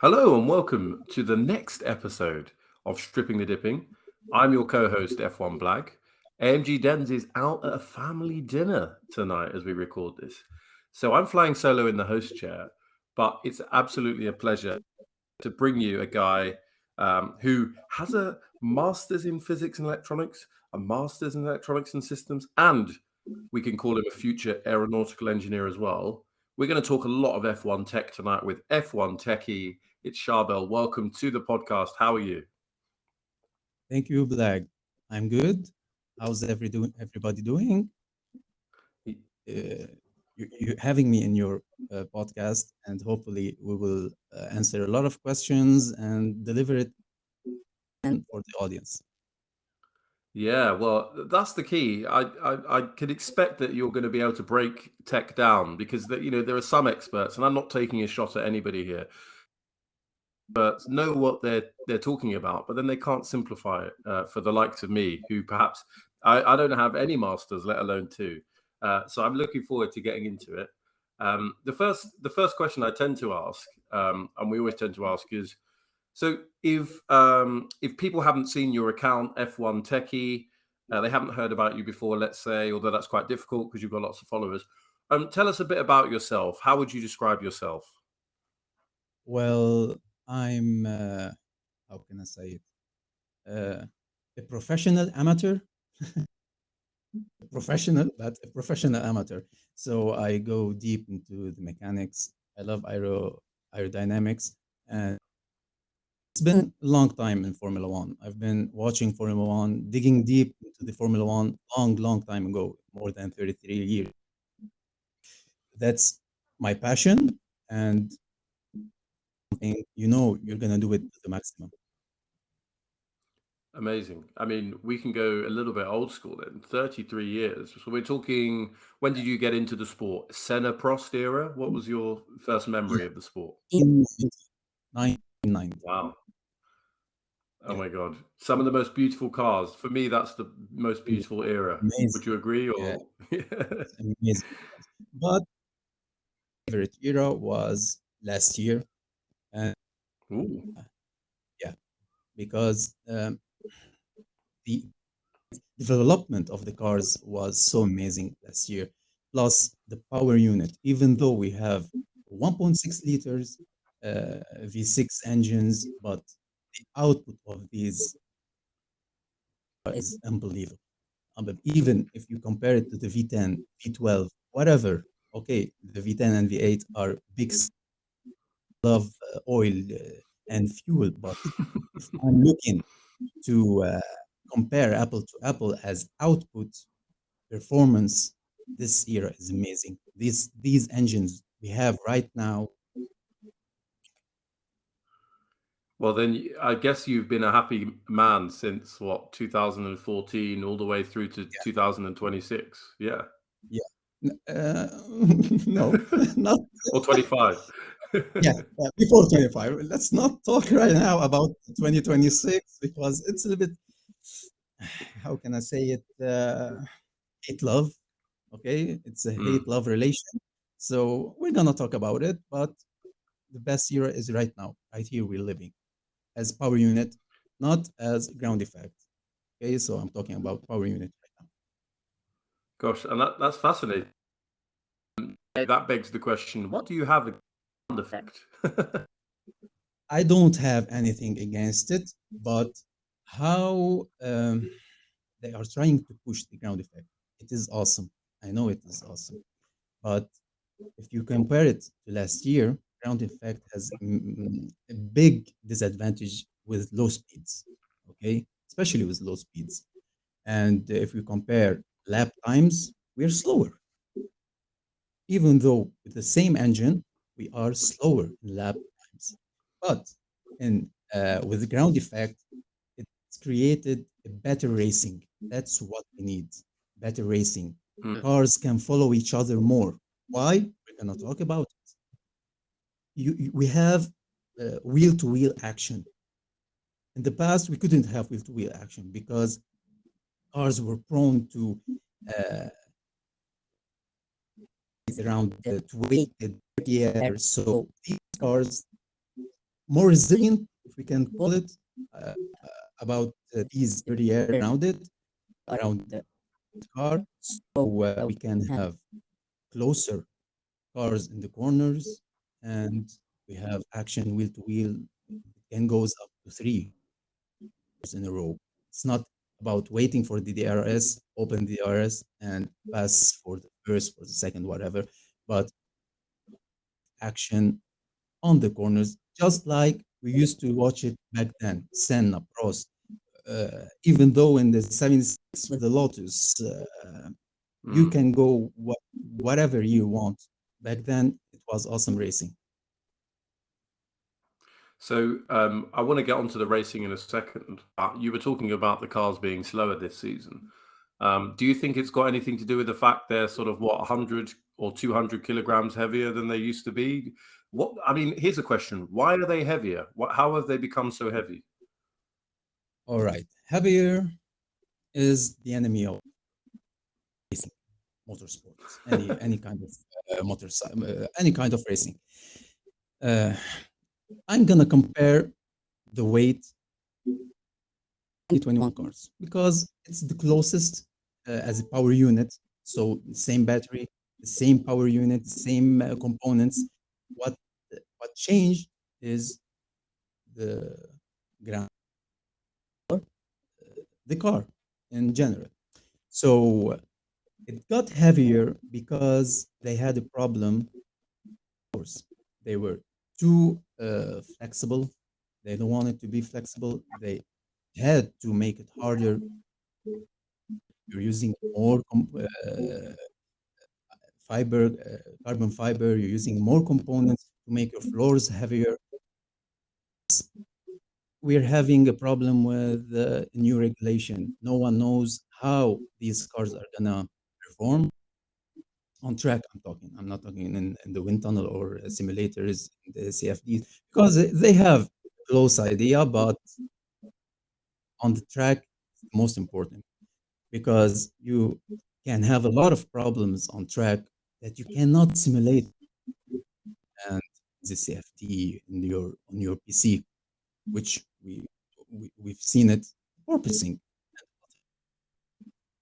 Hello and welcome to the next episode of Stripping the Dipping. I'm your co-host F1BLAG. AMG Dens is out at a family dinner tonight as we record this. So I'm flying solo in the host chair, but it's absolutely a pleasure to bring you a guy who has a master's in physics and electronics, a master's in electronics and systems, and we can call him a future aeronautical engineer as well. We're going to talk a lot of F1 tech tonight with F1 Techie. It's CHARBEL. Welcome to the podcast. How are you? Thank you, Blag. I'm good. How's everybody doing? You having me in your podcast, and hopefully we will answer a lot of questions and deliver it for the audience. Yeah, well, that's the key. I could expect that you're going to be able to break tech down because there are some experts, and I'm not taking a shot at anybody here, but know what they're talking about, but then they can't simplify it for the likes of me, who perhaps I don't have any masters, let alone two. So I'm looking forward to getting into it. The first question I tend to ask, and we always tend to ask, is so if people haven't seen your account, F1 Techie, they haven't heard about you before, let's say, although that's quite difficult because you've got lots of followers. Tell us a bit about yourself. How would you describe yourself? Well, I'm how can I say it? A professional amateur, professional, but a professional amateur. So I go deep into the mechanics. I love aerodynamics, and it's been a long time in Formula One. I've been watching Formula One, digging deep into the Formula One long time ago, more than 33 years. That's my passion, and you're gonna do it to the maximum. Amazing. I mean, we can go a little bit old school then. 33 years. So we're talking, when did you get into the sport? Senna Prost era? What was your first Yeah, memory of the sport? in 1990. Wow. Oh Yeah, my God. Some of the most beautiful cars. For me, that's the most yeah, beautiful era. Would amazing. you agree Yeah, or? it's amazing. But favorite era was last year, and Ooh. yeah, because the development of the cars was so amazing last year. Plus the power unit, even though we have 1.6 liters V6 engines, but the output of these is unbelievable. Even if you compare it to the V10, V12, whatever, okay, the V10 and V8 are big love oil and fuel, but if I'm looking to compare apple to apple as output performance, this era is amazing. These engines we have right now, Well, then I guess you've been a happy man since what, 2014 all the way through to yeah, 2026. Yeah. yeah. No, not Or 25. yeah, before 25. Let's not talk right now about 2026 because it's a little bit, how can I say it, hate love. Okay, it's a Mm. hate love relation. So we're gonna talk about it, but the best era is right now, right here we're living as power unit, not as ground effect. Okay, so I'm talking about power unit right now. Gosh, and that's fascinating. That begs the question, what do you have against sound effect? I don't have anything against it, but how they are trying to push the ground effect, it is awesome. I know it is awesome, but if you compare it to last year, ground effect has a big disadvantage with low speeds. Okay, especially with low speeds. And if we compare lap times, we're slower. Even though with the same engine, we are slower in lap times. But in with ground effect, it's created a better racing. That's what we need. Better racing. Mm. Cars can follow each other more. Why? We're gonna talk about it. We have wheel-to-wheel action. In the past, we couldn't have wheel-to-wheel action because cars were prone to uh, around 20 years. So these cars more resilient, if we can call it, uh, about these area around the car, so we can have closer cars in the corners, and we have action wheel to wheel. It can goes up to 3 in a row. It's not about waiting for the DRS, open the DRS, and pass for the first, for the second, whatever, but action on the corners, just like we used to watch it back then. Senna, Prost, even though in the 76 with the Lotus, you can go whatever you want. Back then, it was awesome racing. So I want to get onto the racing in a second. You were talking about the cars being slower this season. Do you think it's got anything to do with the fact they're sort of 100 or 200 kilograms heavier than they used to be? I mean, here's a question: why are they heavier? How have they become so heavy? All right, heavier is the enemy of racing, motorsports, any kind of any kind of racing. I'm gonna compare the weight 2021 cars because it's the closest as a power unit. So same battery, the same power unit, same components. What changed is the ground, the car in general. So it got heavier because they had a problem. Of course, they were too flexible. They don't want it to be flexible. They had to make it harder. You're using more carbon fiber. You're using more components to make your floors heavier. We're having a problem with the new regulation. No one knows how these cars are gonna perform on track. I'm not talking in the wind tunnel or simulators, the CFDs, because they have a close idea, but on the track, it's the most important because you can have a lot of problems on track that you cannot simulate and the CFD on your PC, which we've seen it purposing.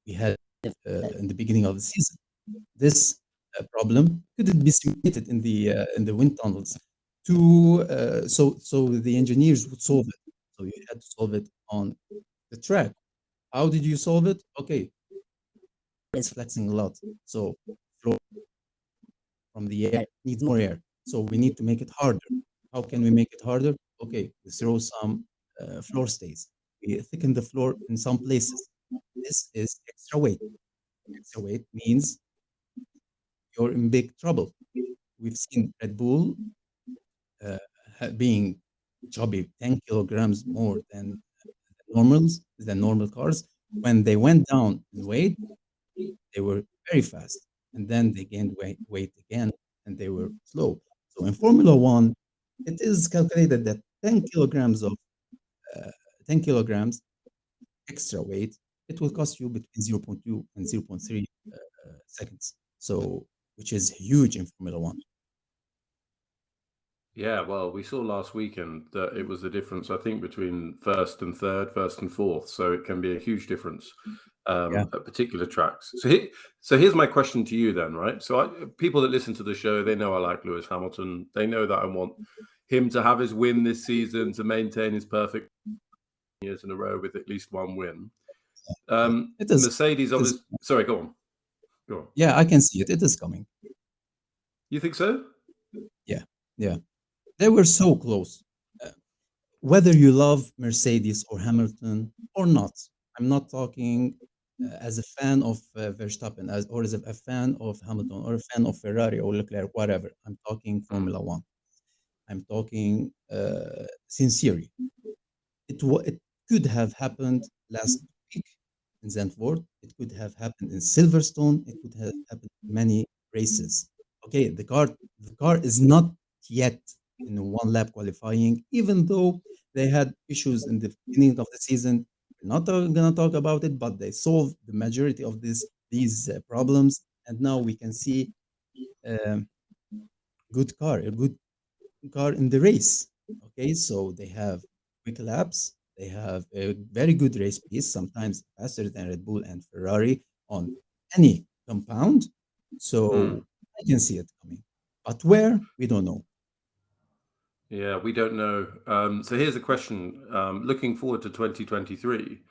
We had in the beginning of the season. This problem couldn't be simulated in the wind tunnels. So the engineers would solve it. So you had to solve it on the track. How did you solve it? Okay, it's flexing a lot. So flow from the air needs more air. So we need to make it harder. How can we make it harder? Okay, we throw some floor stays. We thicken the floor in some places. This is extra weight. Extra weight means you're in big trouble. We've seen Red Bull being chubby 10 kilograms more than normal cars. When they went down in weight, they were very fast, and then they gained weight again, and they were slow. So in Formula One, it is calculated that 10 kilograms extra weight, it will cost you between 0.2 and 0.3 seconds. So, which is huge in Formula One. Yeah, well, we saw last weekend that it was the difference, I think, between first and third, first and fourth. So it can be a huge difference at particular tracks. So here's my question to you then, right? So people that listen to the show, they know I like Lewis Hamilton. They know that I want him to have his win this season, to maintain his perfect years in a row with at least one win. It is. Mercedes, sorry, go on. Go on. Yeah, I can see it. It is coming. You think so? Yeah. They were so close. Whether you love Mercedes or Hamilton or not, I'm not talking as a fan of Verstappen or as a fan of Hamilton or a fan of Ferrari or Leclerc, whatever. I'm talking Formula One. I'm talking sincerely. It could have happened last week in Zandvoort. It could have happened in Silverstone. It could have happened in many races. Okay, the car is not yet in one lap qualifying, even though they had issues in the beginning of the season. We're not going to talk about it, but they solved the majority of these problems, and now we can see a good car in the race. Okay, so they have quick laps, they have a very good race pace, sometimes faster than Red Bull and Ferrari on any compound. Hmm. So I can see it coming. But where? We don't know. Yeah, we don't know. So here's a question. Looking forward to 2023,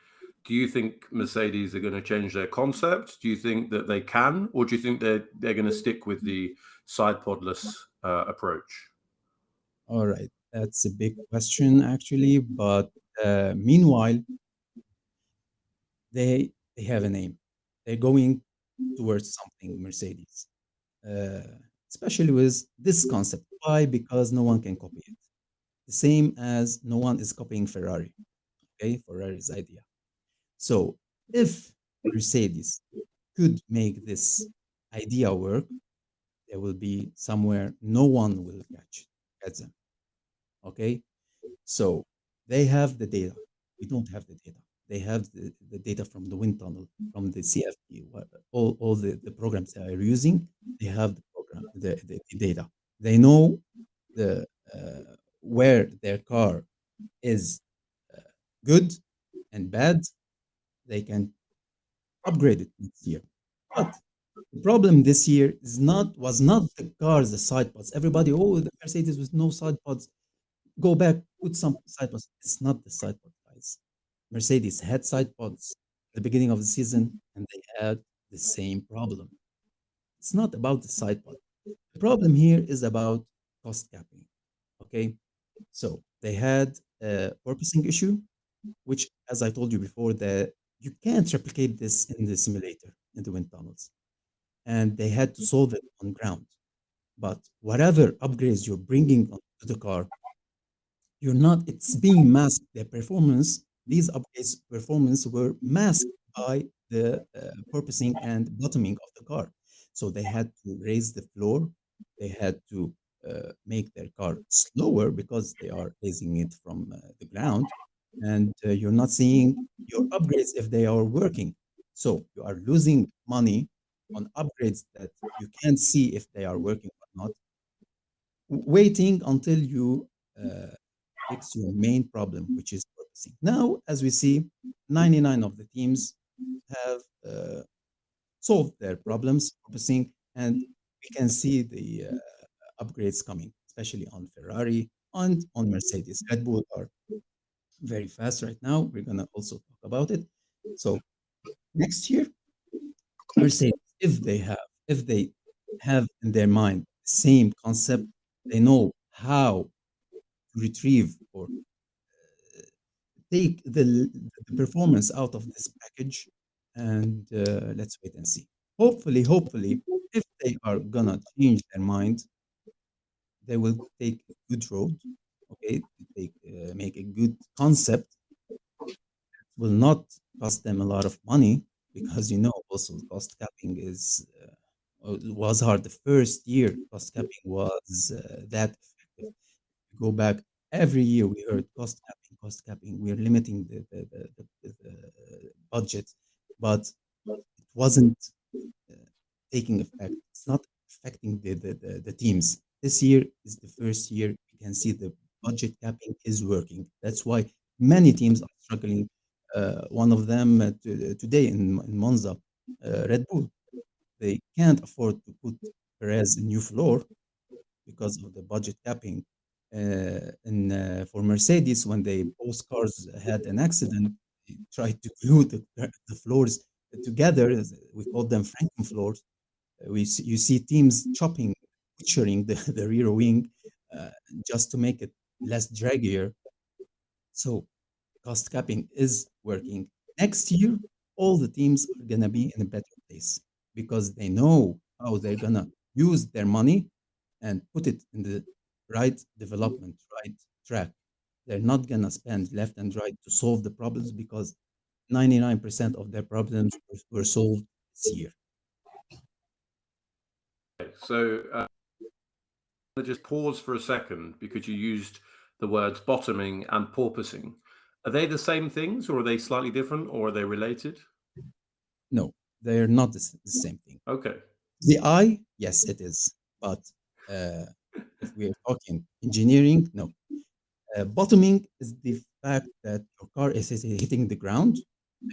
do you think Mercedes are going to change their concept? Do you think that they can, or do you think they're going to stick with the side podless approach? All right, that's a big question actually. But meanwhile, they have a name. They're going towards something Mercedes, uh, especially with this concept. Why? Because no one can copy it. The same as no one is copying Ferrari. Okay, Ferrari's idea. So if Mercedes could make this idea work, there will be somewhere no one will catch them. Okay, so they have the data. We don't have the data. They have the data from the wind tunnel, from the CFD, all the programs they are using. They have the program, the data. They know the where their car is uh, good and bad. They can upgrade it next year. But the problem this year was not the cars, the side pods. Everybody, oh, the Mercedes with no side pods. Go back, put some side pods. It's not the side pod, guys. Mercedes had side pods at the beginning of the season, and they had the same problem. It's not about the side pod. The problem here is about cost capping. Okay, so they had a purposing issue, which, as I told you before, that you can't replicate this in the simulator in the wind tunnels, and they had to solve it on ground. But whatever upgrades you're bringing to the car, you're not. It's being masked. The performance, these upgrades performance were masked by the purposing and bottoming of the car. So they had to raise the floor. They had to make their car slower because they are raising it from the ground, and you're not seeing your upgrades if they are working. So you are losing money on upgrades that you can't see if they are working or not, waiting until you uh, fix your main problem, which is purposing. Now, as we see, 99 of the teams have solved their problems purposing, and we can see the upgrades coming, especially on Ferrari and on Mercedes. Red Bull are very fast right now. We're gonna also talk about it. So next year, Mercedes, if they have in their mind the same concept, they know how to retrieve or take the performance out of this package, and let's wait and see. Hopefully, if they are gonna change their mind, they will take a good road. Okay, make a good concept. Will not cost them a lot of money because also cost capping was hard. The first year cost capping was that effective. Go back every year we heard cost capping, we are limiting the budget, but it wasn't uh, taking effect. It's not affecting the teams. This year is the first year we can see the budget capping is working. That's why many teams are struggling. One of them today in Monza, Red Bull, they can't afford to put Perez in new floor because of the budget capping. And for Mercedes, when they both cars had an accident, they tried to glue the floors together. We call them Franken floors. You see teams chopping, butchering the rear wing uh, just to make it less draggier. So cost capping is working. Next year, all the teams are gonna be in a better place because they know how they're gonna use their money and put it in the right development, right track. They're not gonna spend left and right to solve the problems because 99% of their problems were solved this year. So just pause for a second because you used the words bottoming and porpoising. Are they the same things, or are they slightly different, or are they related? No, they're not the same thing. Okay. The eye, yes, it is. But uh, if we are talking engineering, no. Bottoming is the fact that your car is hitting the ground,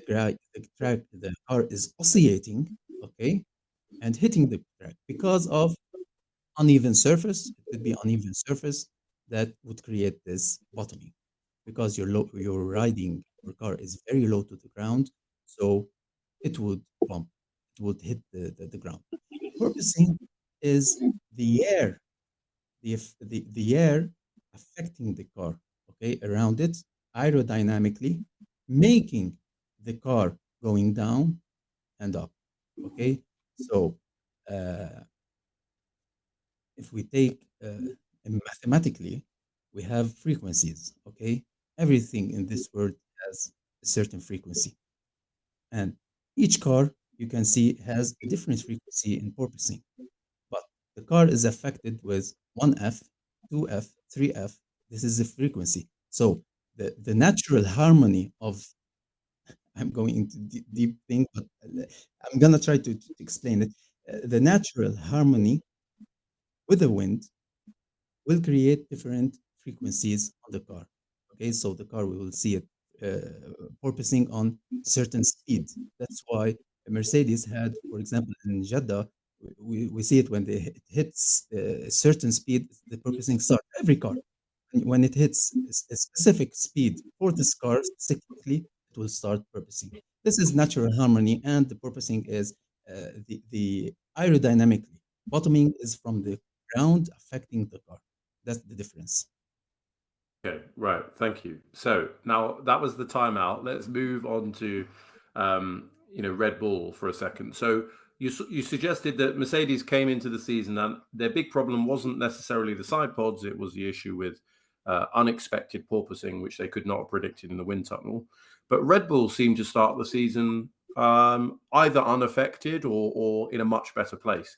the car is oscillating, okay, and hitting the track because of uneven surface. It could be uneven surface that would create this bottoming because you're riding your car is very low to the ground, so it would bump, it would hit the ground. Porpoising is the air, the air affecting the car, okay, around it aerodynamically, making the car going down and up, okay. So uh, if we take mathematically, we have frequencies, okay? Everything in this world has a certain frequency. And each car you can see has a different frequency in porpoising. But the car is affected with 1F, 2F, 3F. This is the frequency. So the natural harmony of, I'm going into deep thing, but I'm gonna try to explain it. The natural harmony with the wind will create different frequencies on the car. Okay, so the car we will see it porpoising on certain speed. That's why Mercedes had, for example, in Jeddah, we see it when it hits a certain speed, the porpoising starts. Every car, when it hits a specific speed for this car specifically, it will start porpoising. This is natural harmony, and the porpoising is the aerodynamically. Bottoming is from the ground affecting the car. That's the difference. Okay, right. Thank you. So now that was the timeout. Let's move on to, Red Bull for a second. So you suggested that Mercedes came into the season and their big problem wasn't necessarily the side pods; it was the issue with unexpected porpoising, which they could not have predicted in the wind tunnel. But Red Bull seemed to start the season either unaffected or in a much better place.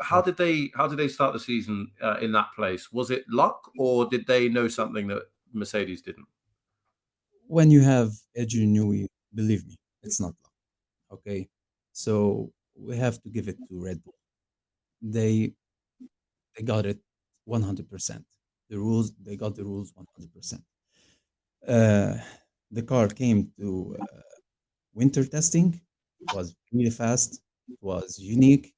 How did they start the season in that place? Was it luck, or did they know something that Mercedes didn't? When you have Adrian Newey, believe me, it's not luck. Okay, so we have to give it to Red Bull. They they got it 100%. They got the rules 100%. Uh, the car came to winter testing. It was really fast. It was unique.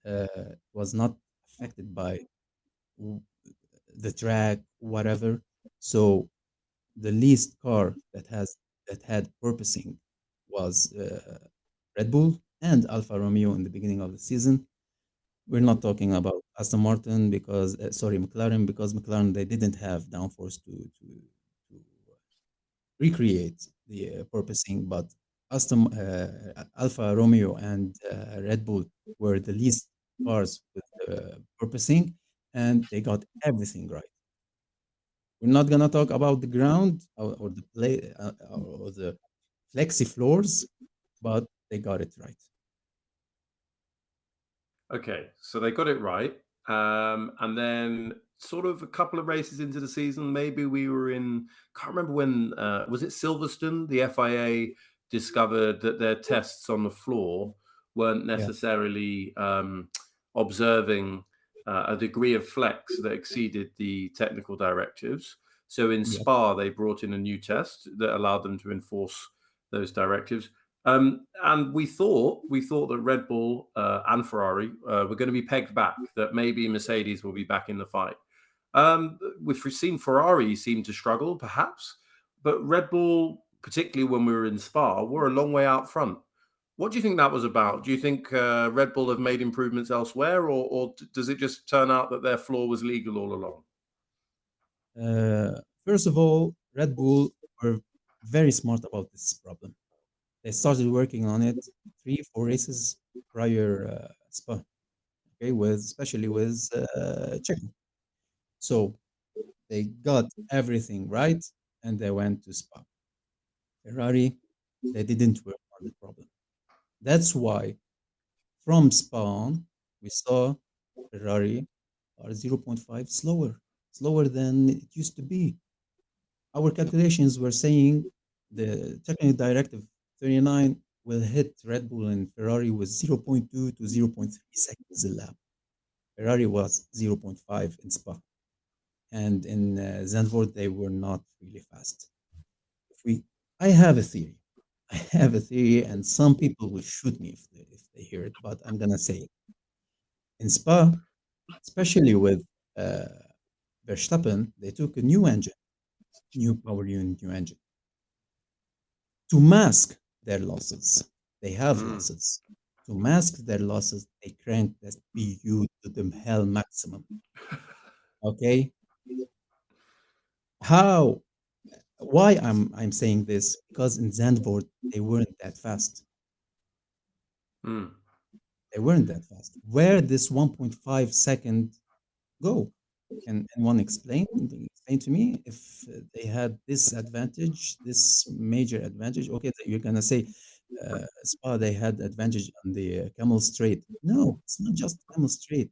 It was not affected by w- the track, whatever. So the least car that had purposing was Red Bull and Alfa Romeo in the beginning of the season. We're not talking about Aston Martin because sorry, McLaren, because McLaren they didn't have downforce to recreate the purposing, but Alfa Romeo and Red Bull were the least cars with purposing, and they got everything right. We're not gonna talk about the ground or the play or the flexi floors, but they got it right. Okay, so they got it right. And then sort of a couple of races into the season, maybe we were in, can't remember when, was it Silverstone? The FIA discovered that their tests on the floor weren't Yeah, necessarily observing a degree of flex that exceeded the technical directives. So in yeah. Spa, they brought in a new test that allowed them to enforce those directives. And we thought that Red Bull and Ferrari were going to be pegged back. That maybe Mercedes will be back in the fight. We've seen Ferrari seem to struggle, perhaps, but Red Bull, particularly when we were in Spa, were a long way out front. What do you think that was about? Do you think Red Bull have made improvements elsewhere, or does it just turn out that their flaw was legal all along? First of all, Red Bull were very smart about this problem. They started working on it 3, 4 races prior Spa, okay, with especially with Checo. So they got everything right, and they went to Spa. Ferrari, they didn't work on the problem. That's why from Spa on, we saw Ferrari are zero point 0.5 slower than it used to be. Our calculations were saying the technical directive 39 will hit Red Bull and Ferrari with zero point 0.2 to zero point 0.3 seconds a lap. Ferrari was zero point 0.5 in Spa. and in Zandvoort they were not really fast. If we, I have a theory. I have a theory, and some people will shoot me if they hear it, but I'm gonna say it. In Spa, especially with uh, Verstappen, they took a new engine, new power unit, new engine to mask their losses. They have Mm. losses. To mask their losses, they crank the PU to the hell maximum. Okay, how? Why I'm saying this? Because in Zandvoort they weren't that fast. Mm. They weren't that fast. Where this 1.5 second go? Can anyone explain to me if they had this advantage, this major advantage? Okay, you're gonna say Spa they had advantage on the Camel Straight. No, it's not just Camel Straight.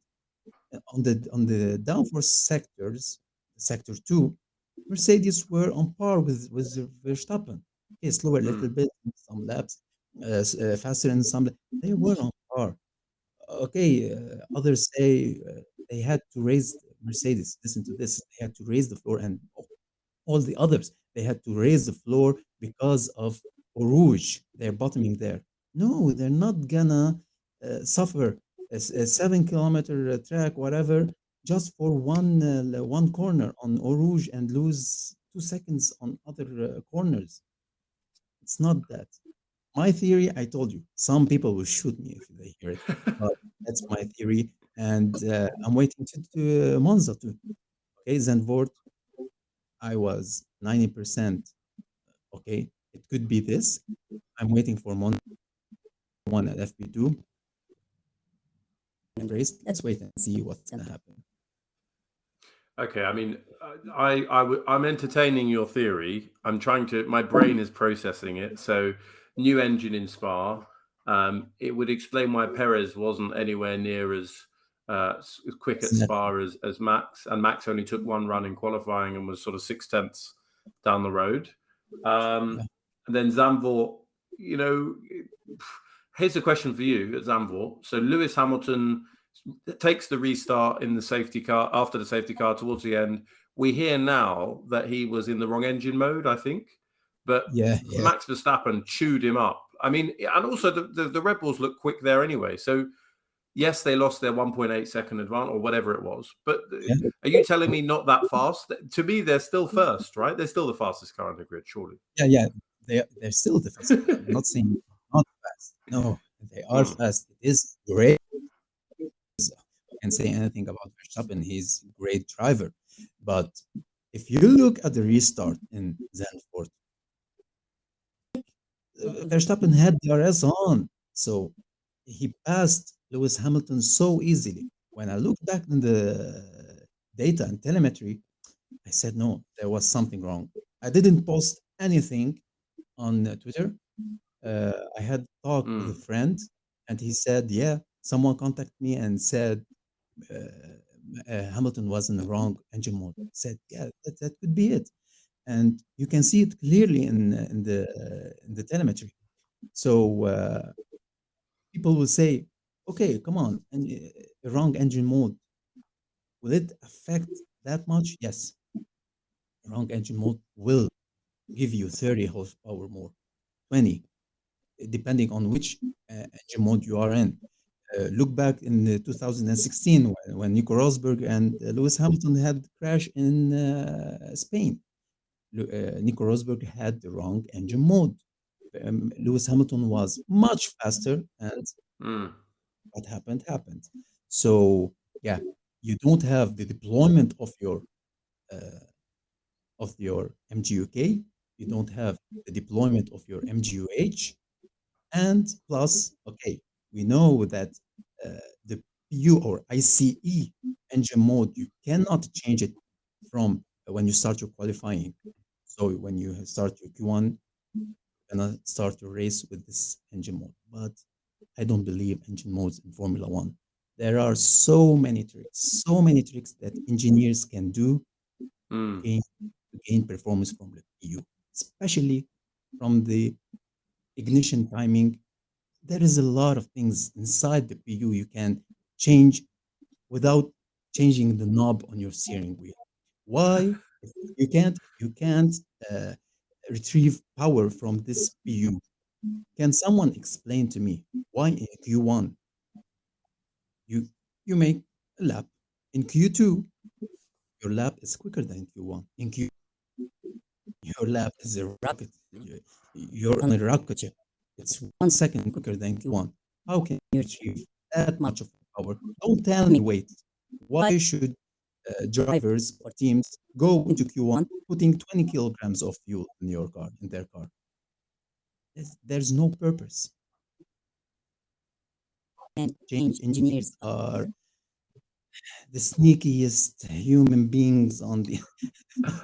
On the downforce sectors, sector two, Mercedes were on par with Verstappen. Okay, slower a little Mm. bit, some laps, faster in some. They were on par. Okay, others say they had to raise Mercedes. Listen to this. They had to raise the floor, and all the others they had to raise the floor because of Eau Rouge. They're bottoming there. No, they're not gonna suffer a 7 kilometer track, whatever, just for one corner on Eau Rouge and lose 2 seconds on other corners. It's not that. My theory, I told you, some people will shoot me if they hear it, but that's my theory. And I'm waiting to Monza too. Okay, Zandvoort, I was 90%. Okay, it could be this. I'm waiting for Monza 1 at FP2 race. Let's wait and see what's gonna happen. Okay, I mean, I'm entertaining your theory. I'm trying to. My brain is processing it. So, new engine in Spa. It would explain why Perez wasn't anywhere near as quick at Exactly. Spa as Max, and Max only took one run in qualifying and was sort of 6/10 down the road. Yeah. And then Zandvoort. You know, here's a question for you at Zandvoort. So Lewis Hamilton takes the restart in the safety car after the safety car towards the end. We hear now that he was in the wrong engine mode, I think, but Yeah. Yeah. Max Verstappen chewed him up. I mean, and also the Red Bulls look quick there anyway. So yes, they lost their 1.8 second advantage or whatever it was. But Yeah. are you telling me not that fast? To me, they're still first, right? They're still the fastest car on the grid, surely. Yeah. Yeah. They're still the fastest. I'm not saying not fast. No, they are Mm, fast. It is great. I can say anything about Verstappen. He's a great driver. But if you look at the restart in Zandvoort, Verstappen had DRS on. So he passed Lewis Hamilton so easily. When I look back in the data and telemetry, I said, no, there was something wrong. I didn't post anything on Twitter. I had talked with a mm, friend, and he said, yeah, someone contacted me and said Hamilton was in the wrong engine mode. I said, yeah, that could be it. And you can see it clearly in the telemetry. So people will say, okay, come on, and wrong engine mode. Will it affect that much? Yes, wrong engine mode will give you 30 horsepower more, 20, depending on which engine mode you are in. Look back in 2016 when Nico Rosberg and Lewis Hamilton had crash in Spain. Nico Rosberg had the wrong engine mode. Lewis Hamilton was much faster, and mm. what happened. So yeah, you don't have the deployment uh, of your MGUK. You don't have the deployment of your MGUH, and plus, okay, we know that the PU or ICE engine mode you cannot change it from when you start your qualifying. So when you start your Q1, you're gonna start your race with this engine mode. But I don't believe engine modes in Formula One. There are so many tricks that engineers can do to Mm. gain performance from the PU, especially from the ignition timing. There is a lot of things inside the PU you can change without changing the knob on your steering wheel. Why? If you can't uh, retrieve power from this PU. Can someone explain to me why in Q1 you you make a lap, in Q2 your lap is quicker than Q1, in Q your lap is a rocket. You're on a rocket ship. It's 1 second quicker than Q1. How can you achieve that much of power? Don't tell me wait. Why should drivers or teams go into Q1 putting 20 kilograms of fuel in your car, in their car? There's no purpose. And change engineers are the sneakiest human beings on the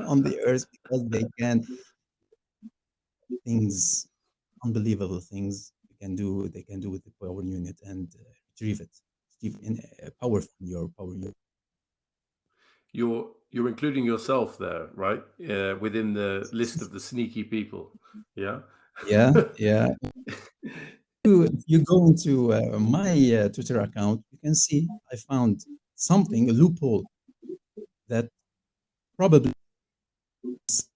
on the earth because they can things unbelievable things they can do with the power unit and retrieve it retrieve in power from your power unit. You're including yourself there, right? Within the list of the sneaky people. Yeah. Yeah, yeah. If you go into my Twitter account, you can see I found something, a loophole that probably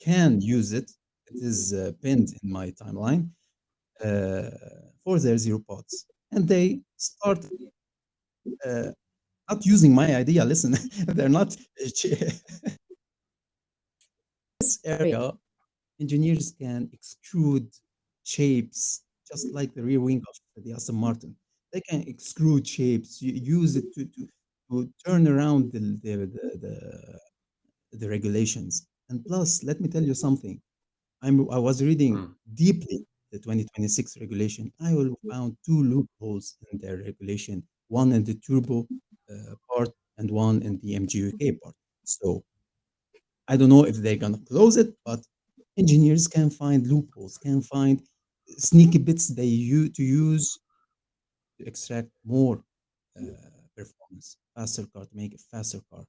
can use it. It is pinned in my timeline uh, for their zero pods, and they start uh, not using my idea. Listen, they're not this area. Engineers can extrude shapes just like the rear wing of the Aston Martin. They can extrude shapes, use it to turn around the regulations. And plus, let me tell you something. I was reading Mm. deeply the 2026 regulation. I will found two loopholes in their regulation, one in the turbo part and one in the MGUK part. So I don't know if they're gonna close it, but engineers can find loopholes, can find sneaky bits they use to extract more performance, faster car to make a faster car.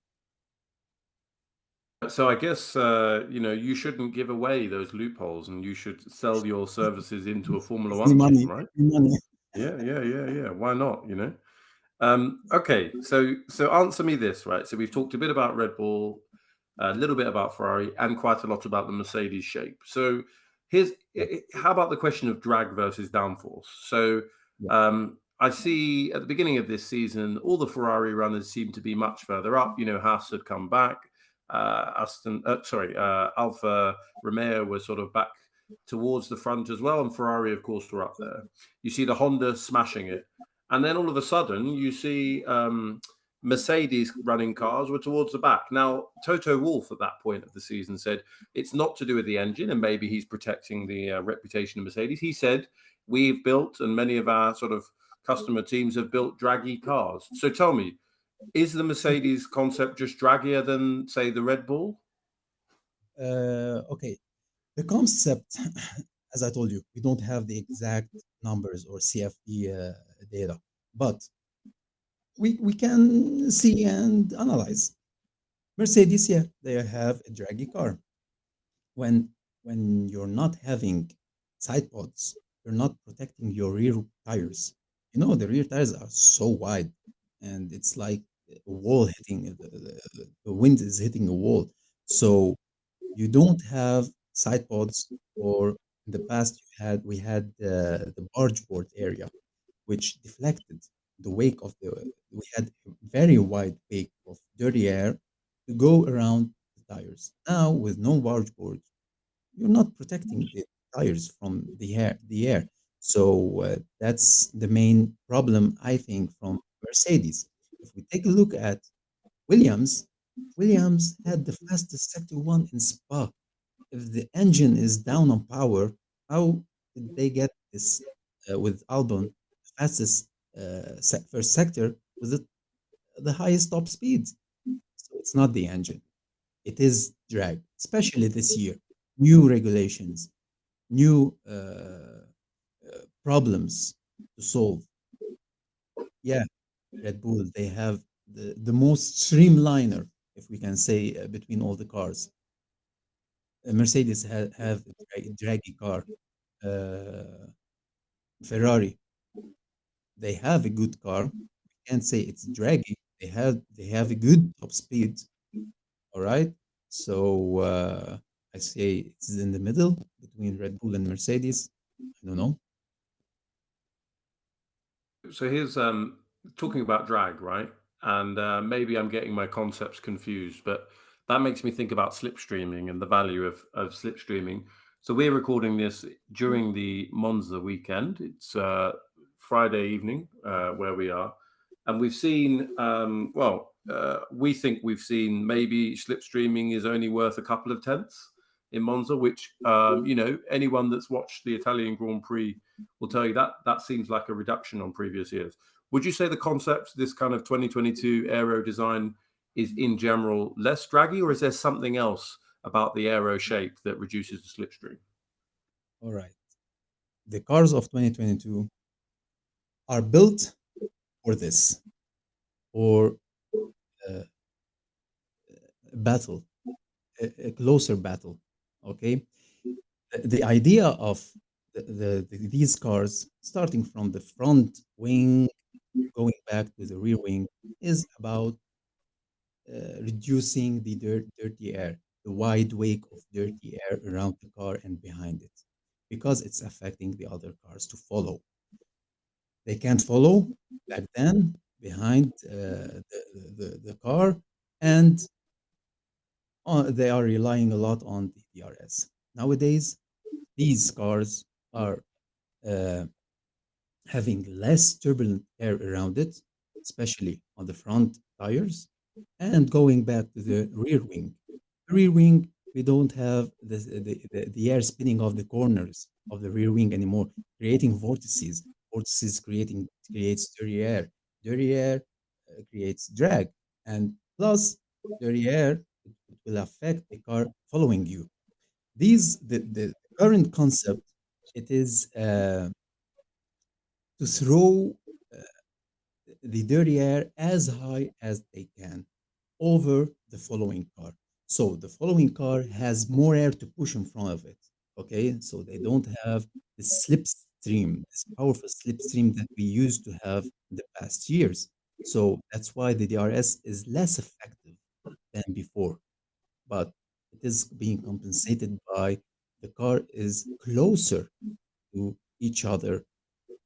So I guess you shouldn't give away those loopholes, and you should sell your services into a Formula Easy One team, money, right? easy money. Yeah, yeah, yeah, yeah. Why not? Okay, so answer me this, right? So we've talked a bit about Red Bull, a little bit about Ferrari, and quite a lot about the Mercedes shape. So Yeah, how about the question of drag versus downforce? So yeah. I see at the beginning of this season, all the Ferrari runners seem to be much further up. Haas had come back. Alfa Romeo was sort of back towards the front as well, and Ferrari, of course, were up there. You see the Honda smashing it. And then all of a sudden, you see Mercedes running cars were towards the back. Now, Toto Wolff at that point of the season said it's not to do with the engine, and maybe he's protecting the reputation of Mercedes. He said we've built, and many of our sort of customer teams have built draggy cars. So tell me, is the Mercedes concept just draggier than, say, the Red Bull? Okay. The concept, as I told you, we don't have the exact numbers or CFD data, but we can see and analyze. Mercedes, yeah, they have a draggy car. When you're not having side pods, you're not protecting your rear tires. The rear tires are so wide, and it's like a wall hitting the wind is hitting a wall. So you don't have side pods, or in the past we had the barge board area, which deflected the wake of the we had a very wide wake of dirty air to go around the tires. Now with no barge board, you're not protecting the tires from the air. So that's the main problem, I think, from Mercedes. If we take a look at Williams, Williams had the fastest sector one in Spa. If the engine is down on power, how did they get this with Albon, the fastest first sector with the highest top speeds? So it's not the engine, it is drag, especially this year. New regulations, new problems to solve. Yeah, Red Bull, they have the most streamliner, if we can say, between all the cars. Mercedes have a draggy car. Uh, Ferrari, they have a good car. We can't say it's draggy. They have a good top speed. All right. So I say it's in the middle between Red Bull and Mercedes. I don't know. So here's talking about drag, right? And maybe I'm getting my concepts confused, but that makes me think about slipstreaming and the value of slipstreaming. So we're recording this during the Monza weekend. It's Friday evening where we are, and we've seen we think we've seen maybe slipstreaming is only worth a couple of tenths in Monza, which anyone that's watched the Italian Grand Prix will tell you that that seems like a reduction on previous years. Would you say the concept, this kind of 2022 aero design, is in general less draggy, or is there something else about the aero shape that reduces the slipstream? All right. The cars of 2022 are built for this, for uh, battle, a closer battle. Okay. The idea of these cars, starting from the front wing, going back to the rear wing, is about reducing the dirty air, the wide wake of dirty air around the car and behind it, because it's affecting the other cars to follow. They can't follow back then behind the car, and they are relying a lot on the DRS. Nowadays, these cars are uh, having less turbulent air around it, especially on the front tires, and going back to the rear wing. Rear wing, we don't have the air spinning off the corners of the rear wing anymore, creating vortices. Vortices creates dirty air. Dirty air creates drag, and plus dirty air it will affect the car following you. The current concept it is to throw the dirty air as high as they can over the following car. So the following car has more air to push in front of it. Okay, so they don't have the slipstream, this powerful slipstream that we used to have in the past years. So that's why the DRS is less effective than before, but it is being compensated by the car is closer to each other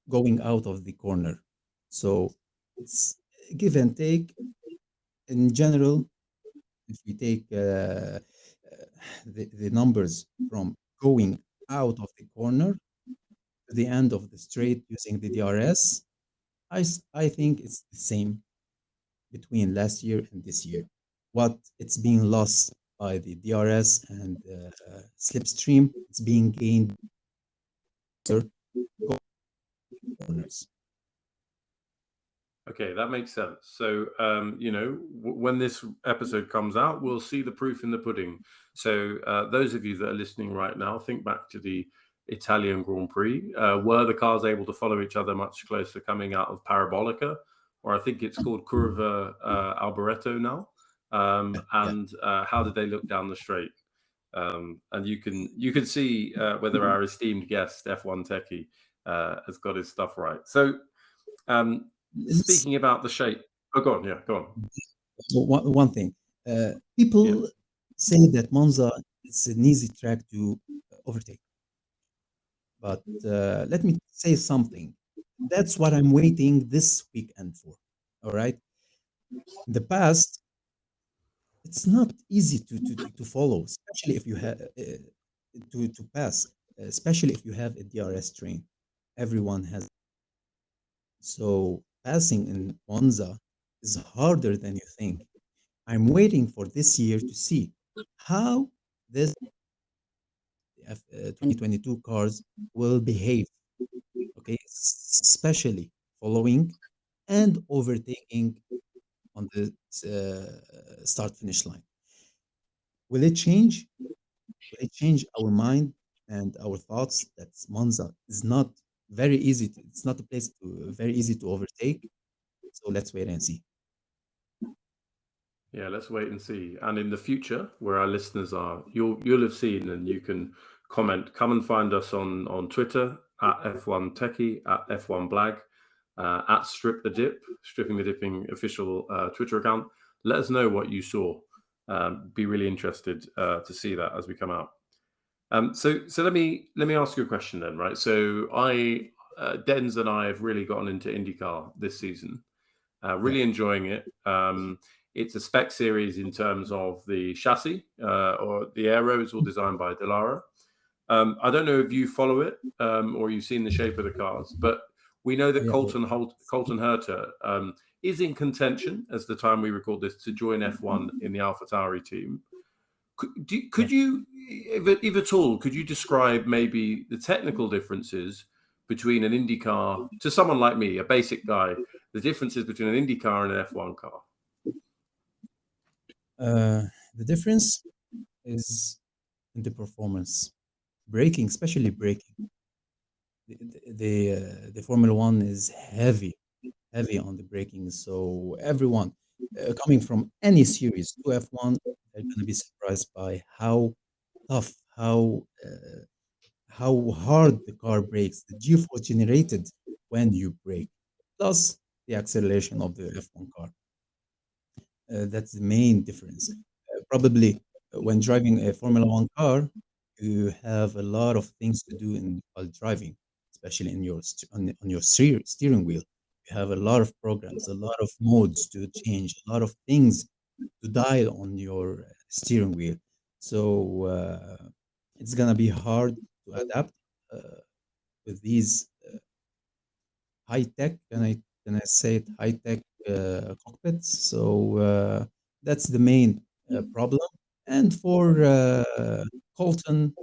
going out of the corner. So it's give and take. In general, if we take the numbers from going out of the corner to the end of the straight using the DRS, I think it's the same between last year and this year. What it's being lost by the DRS and slipstream, it's being gained corners. Okay, that makes sense. So, when this episode comes out, we'll see the proof in the pudding. So, those of you that are listening right now, think back to the Italian Grand Prix. Were the cars able to follow each other much closer coming out of Parabolica, or I think it's called Curva Alboreto now? Yeah. And how did they look down the straight? And you can see whether our esteemed guest F1 Techie has got his stuff right. So. Let's Speaking about the shape. Oh, go on. Yeah, go on. so one thing. Yeah. People say that Monza is an easy track to overtake. But let me say something. That's what I'm waiting this weekend for. All right. In the past, it's not easy to follow, especially if you have to pass, especially if you have a DRS train. Everyone has. So passing in Monza is harder than you think. I'm waiting for this year to see how this 2022 cars will behave. Okay, especially following and overtaking on the start finish line. Will it change? Will it change our mind and our thoughts that Monza is not very easy? It's not a place to very easy to overtake. So let's wait and see. Yeah, let's wait and see. And in the future, where our listeners are, you'll have seen and you can comment. Come and find us on Twitter at F1 Techie, at F1BLAG, at Strip the Dip, Stripping the Dipping official Twitter account. Let us know what you saw. Be really interested to see that as we come out. So let me ask you a question then, right? So Dens and I have really gotten into IndyCar this season. Yeah, Really enjoying it. It's a spec series in terms of the chassis, or the aero is all designed by Delara. I don't know if you follow it, or you've seen the shape of the cars, but we know that yeah, Colton Herta is in contention as the time we record this to join F1 in the AlphaTauri team. yeah. Could you, if at all, could you describe maybe the technical differences between an Indy car to someone like me, a basic guy, the differences between an Indy car and an F1 car? The difference is in the performance, braking, especially braking. The Formula One is heavy on the braking. So everyone coming from any series to F1, they're going to be surprised by how tough, how hard the car brakes, the G-force generated when you brake, plus the acceleration of the F1 car. That's the main difference. Probably when driving a Formula One car, you have a lot of things to do while driving, especially in on your steering wheel. You have a lot of programs, a lot of modes to change, a lot of things to dial on your steering wheel. So it's gonna be hard to adapt uh, with these high tech, can I say it, high tech cockpits. So that's the main problem. And for Colton,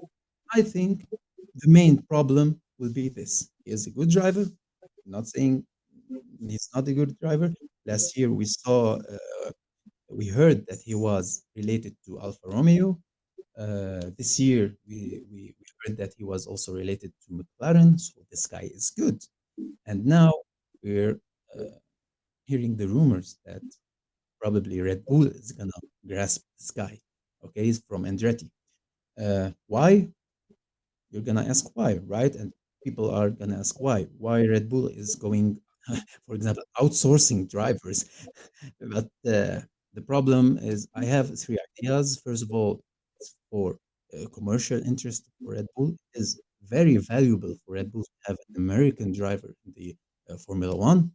I think the main problem will be this: he is a good driver. Not saying he's not a good driver. Last year we heard that he was related to Alfa Romeo. This year we heard that he was also related to McLaren. So this guy is good. And now we're uh, hearing the rumors that probably Red Bull is gonna grasp this guy. Okay, he's from Andretti. Why? You're gonna ask why, right? And people are gonna ask why. Why Red Bull is going, for example, outsourcing drivers. But the problem is, I have three ideas. First of all, it's for commercial interest for Red Bull. It is very valuable for Red Bull to have an American driver in the Formula One.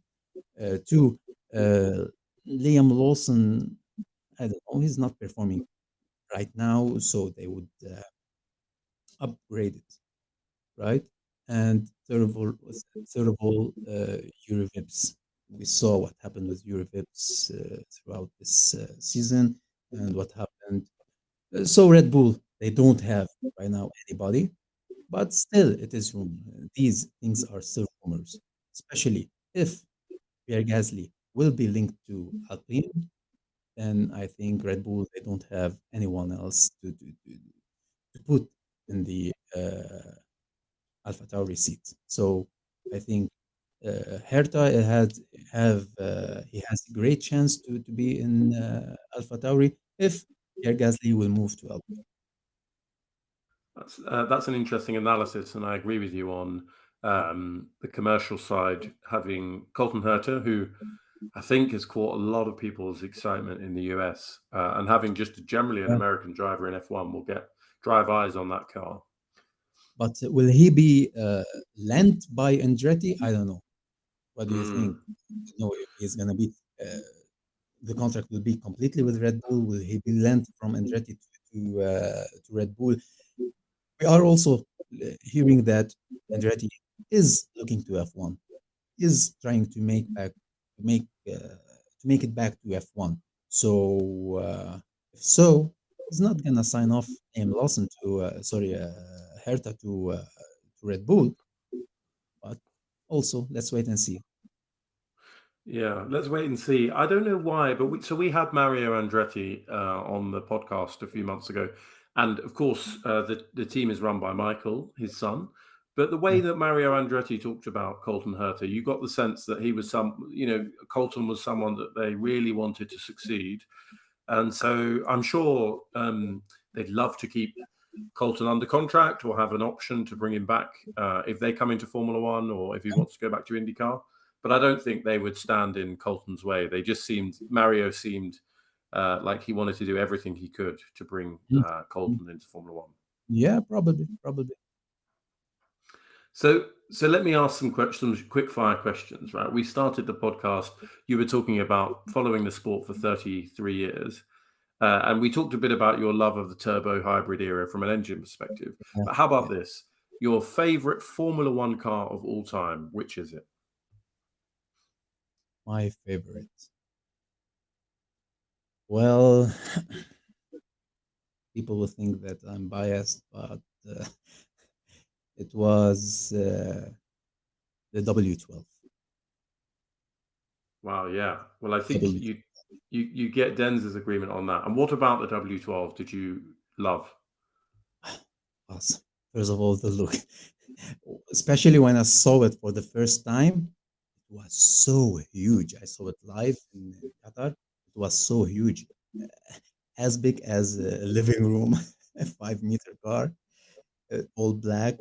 Two, Liam Lawson, I don't know, he's not performing right now, so they would upgrade it, right? And third of all, Eurovips. We saw what happened with Eurovips throughout this season and what happened. So Red Bull, they don't have right now anybody, but still it is rumor. These things are still rumors, especially if Pierre Gasly will be linked to Alpine, then I think Red Bull, they don't have anyone else to put in the AlphaTauri seat. So I think Herta he has a great chance to be in AlphaTauri if Pierre Gasly will move to Alpine. That's an interesting analysis, and I agree with you on the commercial side. Having Colton Herta, who I think has caught a lot of people's excitement in the US, and having just generally an Yeah. American driver in F1 will drive eyes on that car. But will he be lent by Andretti? I don't know. What do you think? Know if he's gonna be the contract will be completely with Red Bull? Will he be lent from Andretti to Red Bull? We are also hearing that Andretti is looking to F1, is trying to make to make it back to F1. So if so, he's not gonna sign off Liam Lawson to Herta to Red Bull. But also, let's wait and see. Yeah, let's wait and see. I don't know why, but we had Mario Andretti on the podcast a few months ago, and of course the team is run by Michael, his son. But the way Yeah, that Mario Andretti talked about Colton Herta, you got the sense that he was Colton was someone that they really wanted to succeed, and so I'm sure they'd love to keep Colton under contract or have an option to bring him back if they come into Formula One or if he wants to go back to IndyCar. But I don't think they would stand in Colton's way. Mario seemed like he wanted to do everything he could to bring Mm, mm. Colton into Formula One. Yeah, probably, probably. So let me ask some questions, quick fire questions. Right, we started the podcast. You were talking about following the sport for 33 years, and we talked a bit about your love of the turbo hybrid era from an engine perspective. Yeah, But how about yeah. this? Your favorite Formula One car of all time? Which is it? My favorite. Well, people will think that I'm biased, but uh, it was the W12. Wow, yeah. Well, I think W. you get Denz's agreement on that. And what about the W12 did you love? Awesome. First of all, the look, especially when I saw it for the first time, it was so huge. I saw it live in Qatar. It was so huge, as big as a living room, a 5 meter car, all black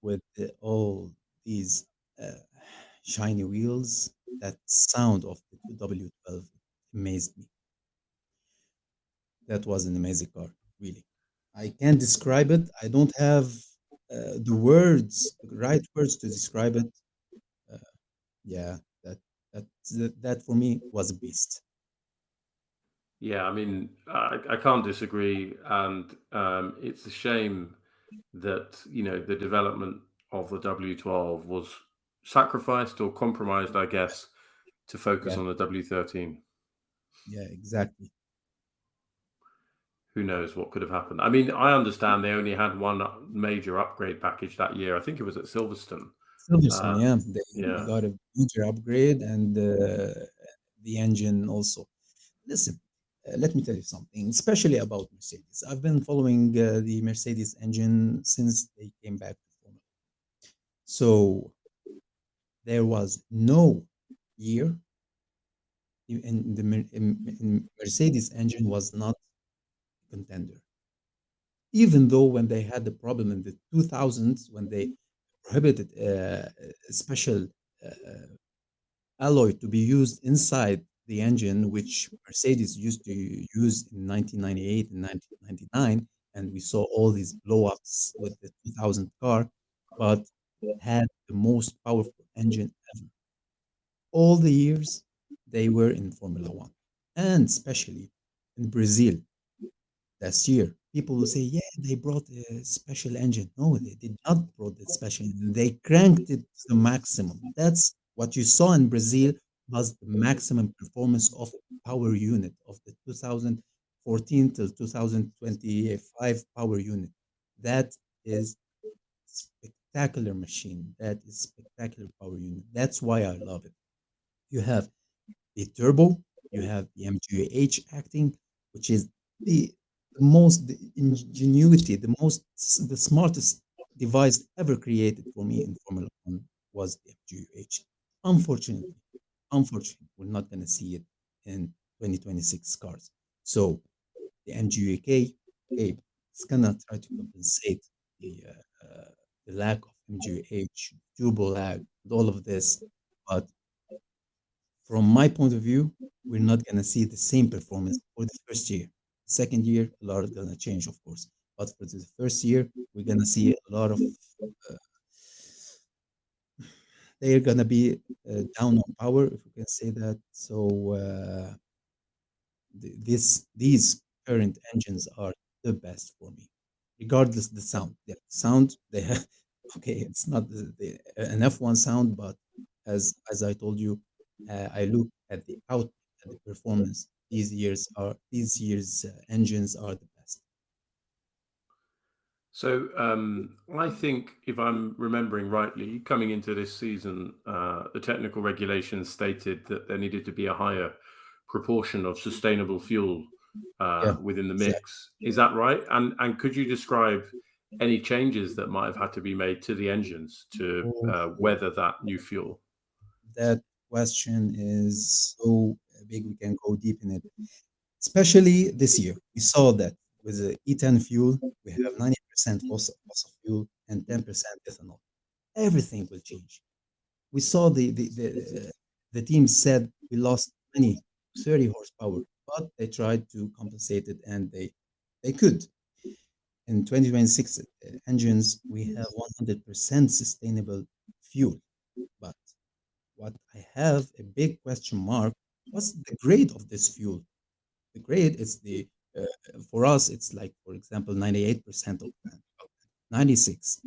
with all these uh, shiny wheels. That sound of the W12 amazed me. That was an amazing car, really. I can't describe it. I don't have the right words to describe it. Uh, yeah, that that for me was a beast. Yeah, I mean, I can't disagree, and it's a shame that the development of the W12 was sacrificed or compromised, I guess, to focus Yeah, on the W13. yeah, exactly. Who knows what could have happened? I mean, I understand they only had one major upgrade package that year. I think it was at Silverstone. Silverstone, Uh, yeah, they yeah. got a major upgrade and the engine also. Listen, let me tell you something, especially about Mercedes. I've been following the Mercedes engine since they came back to Formula. So there was no year in in Mercedes engine was not a contender. Even though when they had the problem in the 2000s when they prohibited a special uh, alloy to be used inside the engine, which Mercedes used to use in 1998 and 1999, and we saw all these blow-ups with the 2000 car, but had the most powerful engine ever. All the years they were in Formula One, and especially in Brazil last year. People will say, yeah, they brought a special engine. No, they did not brought the special engine. They cranked it to the maximum. That's what you saw in Brazil was the maximum performance of power unit of the 2014 till 2025 power unit. That is spectacular machine. That is spectacular power unit. That's why I love it. You have the turbo, you have the MGH acting, which is the, the most the ingenuity, the smartest device ever created for me in Formula One was the MGH. Unfortunately, unfortunately, we're not going to see it in 2026 cars. So the MGUK, okay, it's gonna try to compensate the the lack of MGH, turbo lag, and all of this, but from my point of view, we're not going to see the same performance for the first year. Second year, a lot is going to change, of course. But for the first year, we're going to see a lot of, uh, they're going to be down on power, if we can say that. So these current engines are the best for me, regardless the sound. The sound, they have, okay, it's not an F1 sound, but as I told you, I look at the output, at the performance. These years engines are the best. So I think, if I'm remembering rightly, coming into this season, the technical regulations stated that there needed to be a higher proportion of sustainable fuel Yeah, within the exactly. mix. Is that right? And could you describe any changes that might have had to be made to the engines to Oh, weather that new fuel? that question is so big. We can go deep in it. Especially this year. We saw that with the E10 fuel, we have 90% fossil fuel and 10% ethanol. Everything will change. We saw the team said we lost 20, 30 horsepower, but they tried to compensate it, and they could. In 2026 engines, we have 100% sustainable fuel. But what I have a big question mark, what's the grade of this fuel? The grade is uh, for us, it's like, for example, 98% of 96.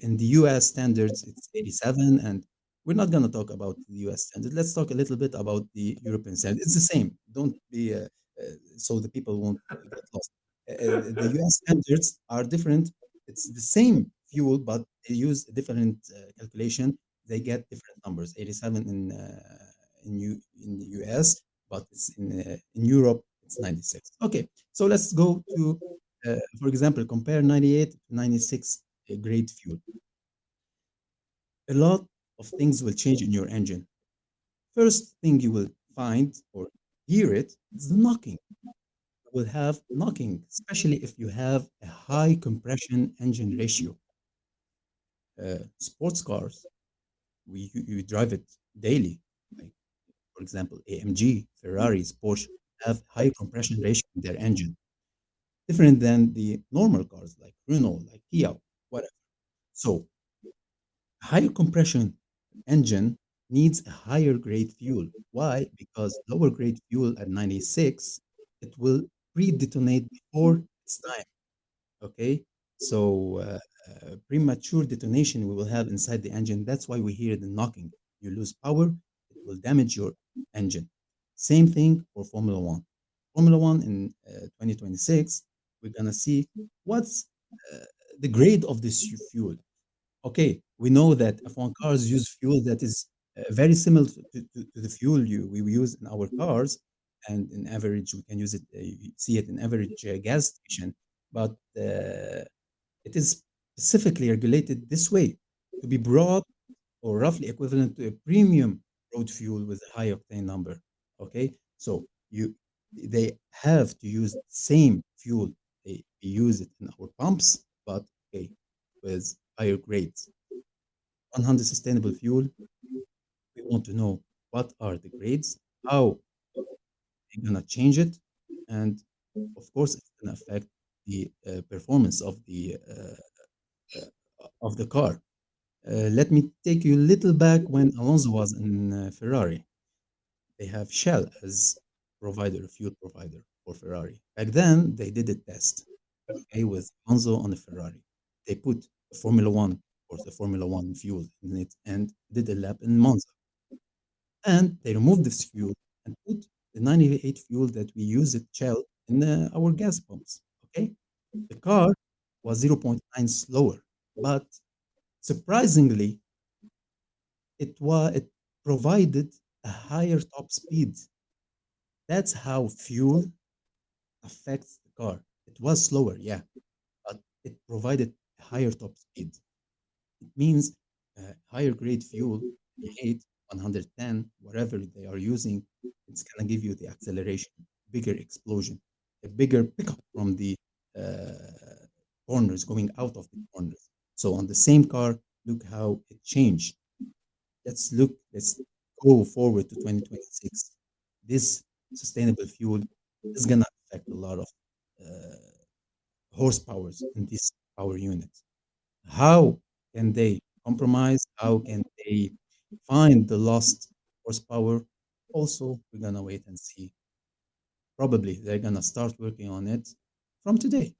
In the US standards, it's 87. And we're not going to talk about the US standard. Let's talk a little bit about the European standard. It's the same. Don't be, so the people won't get lost. The US standards are different. It's the same fuel, but they use a different calculation. They get different numbers. 87 in the US, but it's in Europe, it's 96. Okay, so let's go to, for example, compare 98 to 96 grade fuel. A lot of things will change in your engine. First thing you will find or hear it is the knocking. You will have knocking, especially if you have a high compression engine ratio. Sports cars, you drive it daily. Like, for example, AMG, Ferraris, Porsche have high compression ratio in their engine, different than the normal cars like Renault, like Kia, whatever. So higher compression engine needs a higher grade fuel. Why? Because lower grade fuel at 96, it will pre-detonate before its time. Okay, so premature detonation we will have inside the engine. That's why we hear the knocking. You lose power, it will damage your engine. Same thing for Formula One. Formula One in 2026, we're gonna see what's the grade of this fuel. Okay, we know that F1 cars use fuel that is very similar to the fuel we use in our cars, and in average we can use it. You see it in average gas station, but it is specifically regulated this way to be brought or roughly equivalent to a premium road fuel with a high octane number. Okay, so they have to use the same fuel. They use it in our pumps, but okay, with higher grades. 100 sustainable fuel. We want to know what are the grades, how they're gonna change it, and of course, it's gonna affect the performance of the car. Let me take you a little back when Alonso was in Ferrari. They have Shell as provider, fuel provider for Ferrari. Back then, they did a test, okay, with Alonso on the Ferrari. They put the Formula One, of course, the Formula One fuel in it, and did a lap in Monza. And they removed this fuel and put the 98 fuel that we use at Shell in our gas pumps. Okay, the car was 0.9 slower, but surprisingly, it provided a higher top speed. That's how fuel affects the car. It was slower, yeah, but it provided a higher top speed. It means higher grade fuel, 88, 110, whatever they are using, it's gonna give you the acceleration, bigger explosion, a bigger pickup from the corners, going out of the corners. So on the same car, look how it changed. Let's go forward to 2026. This sustainable fuel is gonna affect a lot of horsepowers in this power unit. How can they compromise? How can they find the lost horsepower? Also, we're gonna wait and see. Probably they're gonna start working on it from today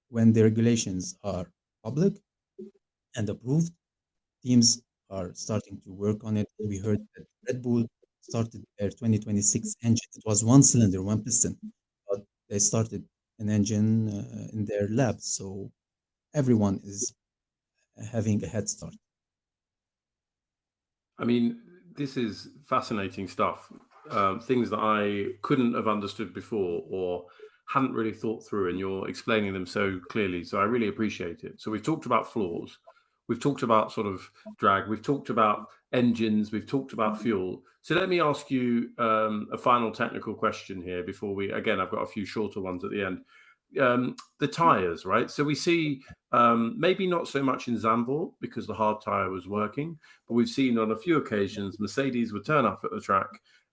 when the regulations are public and approved. Teams are starting to work on it. We heard that Red Bull started their 2026 engine. It was one cylinder, one piston, but they started an engine in their labs. So everyone is having a head start. I mean, this is fascinating stuff. Things that I couldn't have understood before or hadn't really thought through, and you're explaining them so clearly. So I really appreciate it. So we've talked about flaws, we've talked about sort of drag, we've talked about engines, we've talked about fuel. So let me ask you a final technical question here before we, again, I've got a few shorter ones at the end. The tires, right? So we see maybe not so much in Zandvoort because the hard tire was working, but we've seen on a few occasions Mercedes would turn up at the track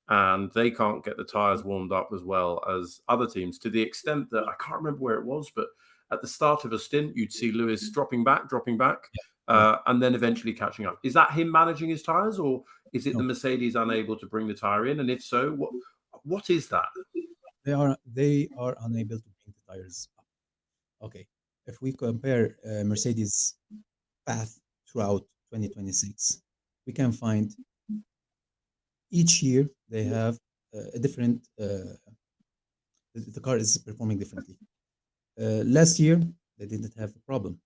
and they can't get the tires warmed up as well as other teams, to the extent that I can't remember where it was, but at the start of a stint, you'd see Lewis dropping back, Yeah. and then eventually catching up. Is that him managing his tires, or is it No, the Mercedes unable to bring the tire in? And if so, what is that? they are unable to bring the tires up. Okay, if we compare Mercedes path throughout 2026, we can find each year they have a different. The car is performing differently. Last year they didn't have a problem.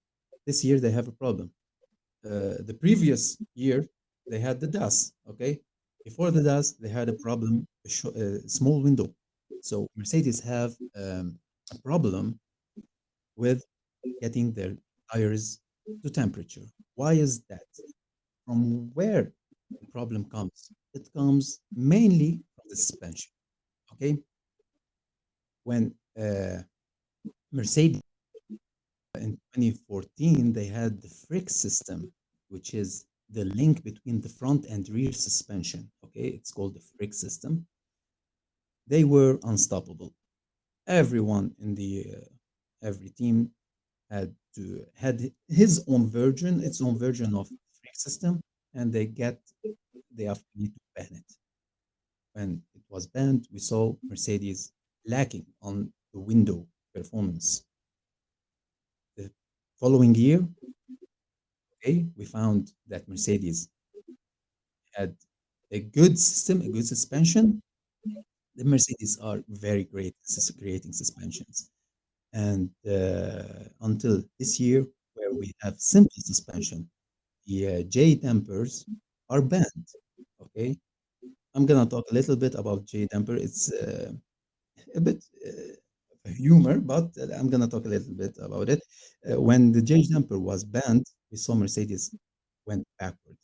This year they have a problem. The previous year they had the DAS. Okay, before the DAS they had a problem, a small window. So Mercedes have a problem with getting their tires to temperature. Why is that? From where the problem comes? It comes mainly from the suspension. Okay, when Mercedes in 2014 they had the frick system, which is the link between the front and rear suspension. Okay, it's called the frick system. They were unstoppable. Everyone in the every team had his own version, its own version of frick system, and they are free to ban it. When it was banned, we saw Mercedes lacking on the window performance. The following year, okay, we found that Mercedes had a good system, a good suspension. The Mercedes are very great at creating suspensions. And until this year, where we have simple suspension, the J dampers are banned. Okay, I'm gonna talk a little bit about J damper. It's a bit humor, but I'm gonna talk a little bit about it. When the J damper was banned, we saw Mercedes went backward.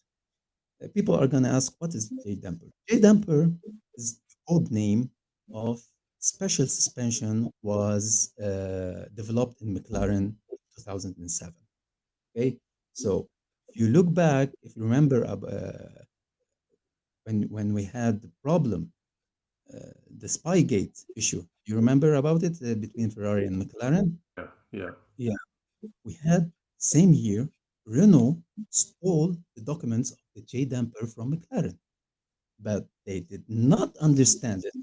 People are gonna ask, what is J damper? J damper is the code name of special suspension was developed in McLaren 2007. Okay, so if you look back, if you remember when we had the problem, the Spygate issue, you remember about it between Ferrari and McLaren? Yeah, yeah. Yeah, we had same year Renault stole the documents of the J damper from McLaren, but they did not understand it.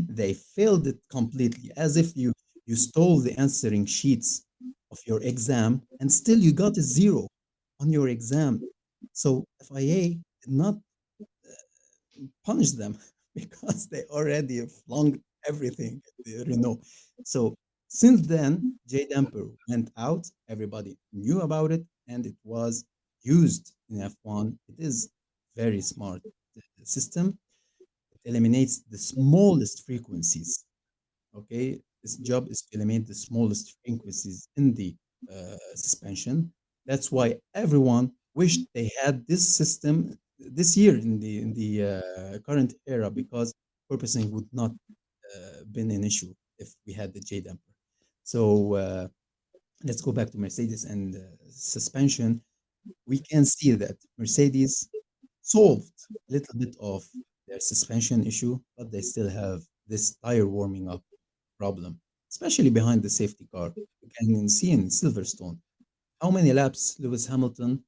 They failed it completely, as if you stole the answering sheets of your exam and still you got a zero on your exam. So FIA did not punish them because they already flung everything at the Renault. So since then, J Damper went out. Everybody knew about it, and it was used in F1. It is very smart system. It eliminates the smallest frequencies. Okay, its job is to eliminate the smallest frequencies in the suspension. That's why everyone wished they had this system this year in the current era, because purposing would not been an issue if we had the J damper. So let's go back to Mercedes and suspension. We can see that Mercedes solved a little bit of their suspension issue, but they still have this tire warming up problem, especially behind the safety car. You can see in Silverstone how many laps Lewis Hamilton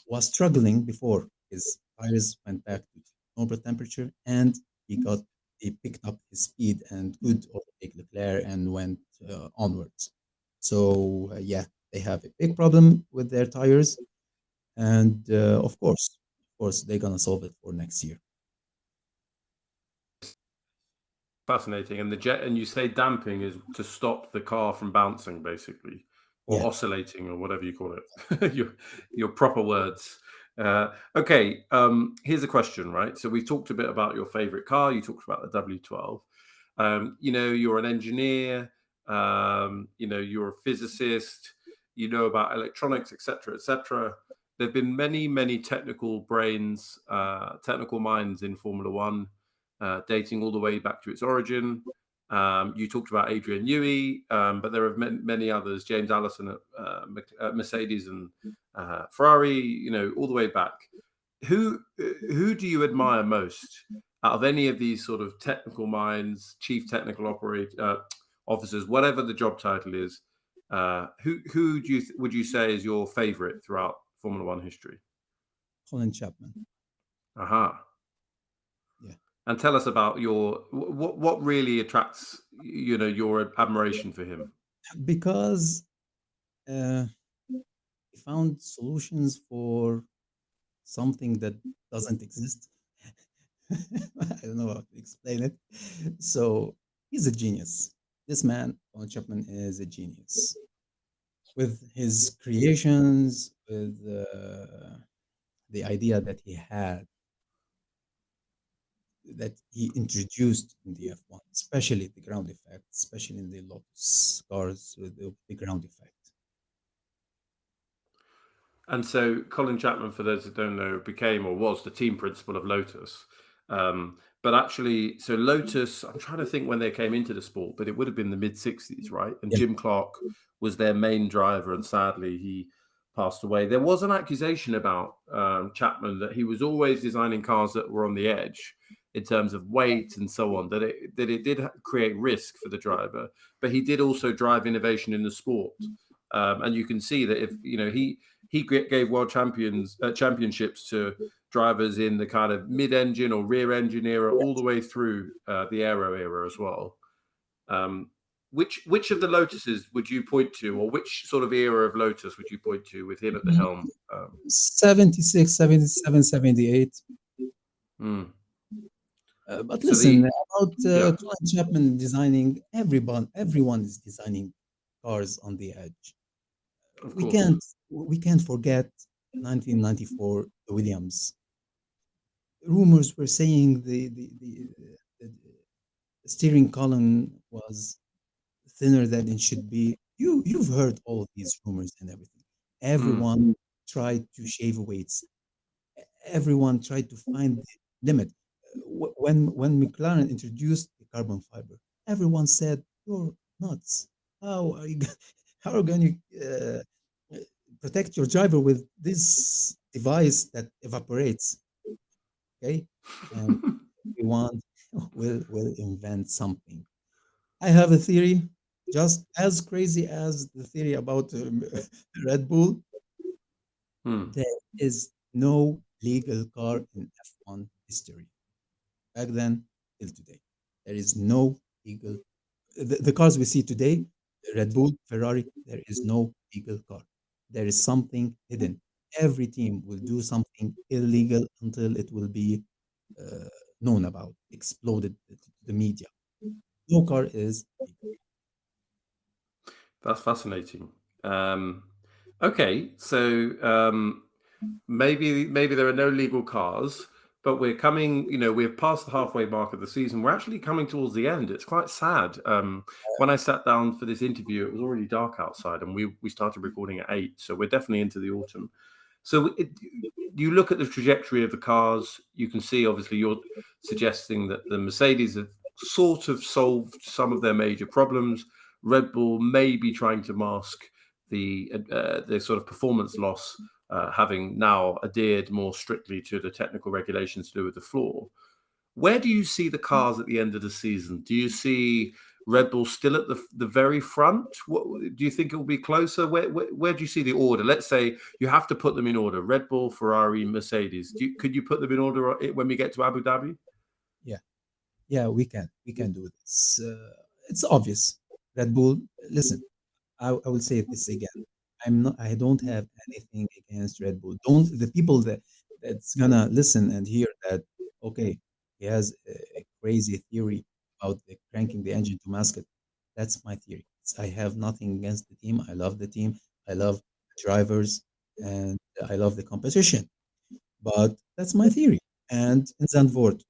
was struggling before his tires went back to normal temperature, and he picked up his speed and could overtake Leclerc and went onwards. So yeah, they have a big problem with their tires, and of course, they're gonna solve it for next year. Fascinating. And the jet, and you say damping is to stop the car from bouncing, basically, or Yeah, oscillating, or whatever you call it. Your proper words. Okay. Here's a question, right? So we've talked a bit about your favorite car. You talked about the W12. You're an engineer. You're a physicist. You know about electronics, etc., etc. There have been many, many technical brains, technical minds in Formula One, dating all the way back to its origin. You talked about Adrian Newey, but there are many others, James Allison at Mercedes and Ferrari, all the way back. Who do you admire most out of any of these sort of technical minds, chief technical officers, whatever the job title is, who would you say is your favorite throughout Formula One history? Colin Chapman. Aha. Yeah. And tell us about what really attracts your admiration for him. Because he found solutions for something that doesn't exist. I don't know how to explain it. So he's a genius. This man, Colin Chapman, is a genius with his creations, with the idea that he had, that he introduced in the F1, especially the ground effect, especially in the Lotus cars with the ground effect. And so Colin Chapman, for those that don't know, became or was the team principal of Lotus. But actually, so Lotus, I'm trying to think when they came into the sport, but it would have been the mid 60s, right? And Yeah, Jim Clark was their main driver, and sadly, he passed away. There was an accusation about Chapman that he was always designing cars that were on the edge in terms of weight and so on, that it did create risk for the driver, but he did also drive innovation in the sport. And you can see that if he gave world championships to drivers in the kind of mid-engine or rear-engine era, all the way through the aero era as well. Which of the Lotuses would you point to, or which sort of era of Lotus would you point to with him at the helm? 76, 77, 78. But So listen, about yeah, Colin Chapman designing, everyone is designing cars on the edge. of We course. can't forget 1994, the Williams. Rumors were saying the steering column was thinner than it should be. You've heard all these rumors and everything. Everyone tried to shave weights. Everyone tried to find the limit. When McLaren introduced the carbon fiber, everyone said, "You're nuts. How are you? How are you going to protect your driver with this device that evaporates?" Okay, and everyone will invent something. I have a theory, just as crazy as the theory about Red Bull. There is no legal car in F1 history back then till today. There is no legal. The cars we see today, Red Bull, Ferrari, there is no legal car. There is something hidden. Every team will do something illegal until it will be known about, exploded to the media. No car is legal. That's fascinating. Okay, so maybe there are no legal cars, but we're coming. We're past the halfway mark of the season. We're actually coming towards the end. It's quite sad. When I sat down for this interview, it was already dark outside, and we started recording at 8, so we're definitely into the autumn. So you look at the trajectory of the cars. You can see, obviously, you're suggesting that the Mercedes have sort of solved some of their major problems. Red Bull may be trying to mask the sort of performance loss, having now adhered more strictly to the technical regulations to do with the floor. Where do you see the cars at the end of the season? Do you see Red Bull still at the very front? What, do you think it will be closer? Where do you see the order? Let's say you have to put them in order: Red Bull, Ferrari, Mercedes. Could you put them in order when we get to Abu Dhabi? Yeah, yeah, we can do this. It's obvious. Red Bull. Listen, I will say this again. I don't have anything against Red Bull. Don't the people that's gonna listen and hear that, okay, he has a crazy theory about cranking the engine to mask it. That's my theory. I have nothing against the team. I love the team. I love the drivers, and I love the competition. But that's my theory. And in Zandvoort,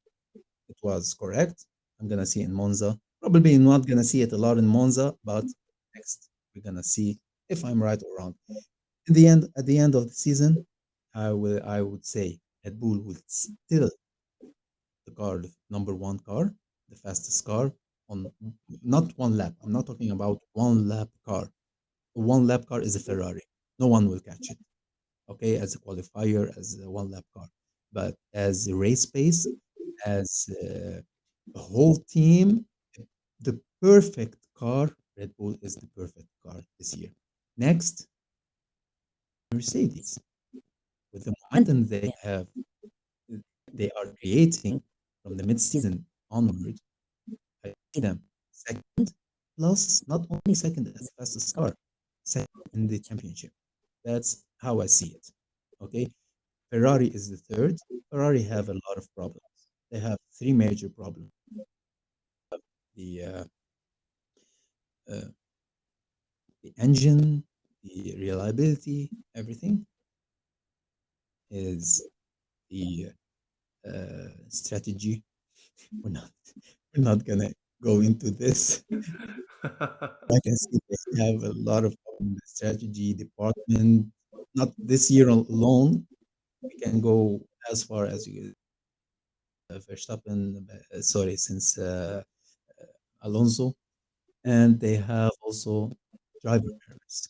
it was correct. I'm gonna see it in Monza. Probably not gonna see it a lot in Monza, but next we're gonna see if I'm right or wrong. In the end, at the end of the season, I would say Red Bull will still the car, the number one car, the fastest car on not one lap. I'm not talking about one lap car. A one lap car is a Ferrari. No one will catch it. Okay, as a qualifier, as a one lap car. But as a race pace, as a whole team, the perfect car. Red Bull is the perfect car this year. Next, Mercedes. With the momentum they have, they are creating from the mid-season onward, I see them second, plus not only second as the fastest car, second in the championship. That's how I see it. Okay, Ferrari is the third. Ferrari have a lot of problems. They have three major problems. The uh, the engine, the reliability, everything is the strategy. We're not we're not gonna go into this. I can see they have a lot of problem in the strategy department. Not this year alone. We can go as far as you Verstappen, sorry, since Alonso, and they have also driver errors.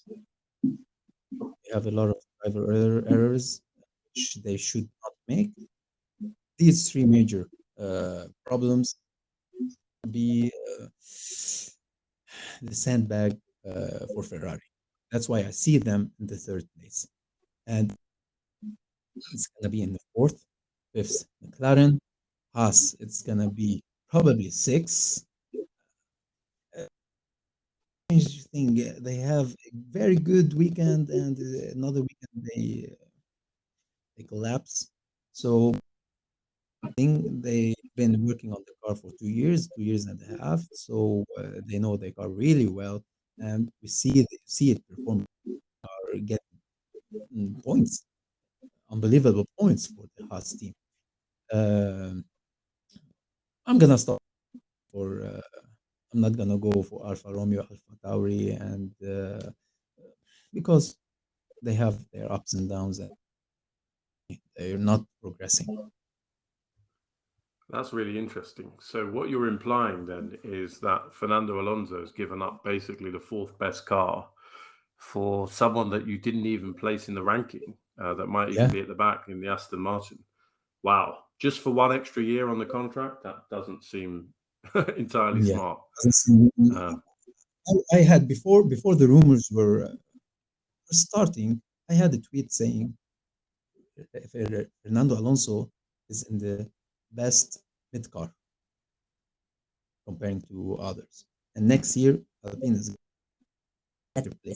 They have a lot of errors which they should not make. These three major problems be the sandbag for Ferrari. That's why I see them in the third place. And it's going to be in the fourth, fifth, McLaren. Haas, it's going to be probably six. Strange thing, they have a very good weekend, and another weekend they collapse. So I think they've been working on the car for 2 years and a half. So they know the car really well, and we see it perform or get points, unbelievable points for the Haas team. Um, I'm gonna stop for. I'm not gonna go for Alfa Romeo, Alfa Tauri, and because they have their ups and downs, and they're not progressing. That's really interesting. So what you're implying then is that Fernando Alonso has given up basically the fourth best car for someone that you didn't even place in the ranking, that might even Yeah, be at the back in the Aston Martin. Wow. Just for one extra year on the contract? That doesn't seem entirely yeah. smart. Uh, I had before the rumors were starting. I had a tweet saying Fernando Alonso is in the best mid car comparing to others, and next year Alpine is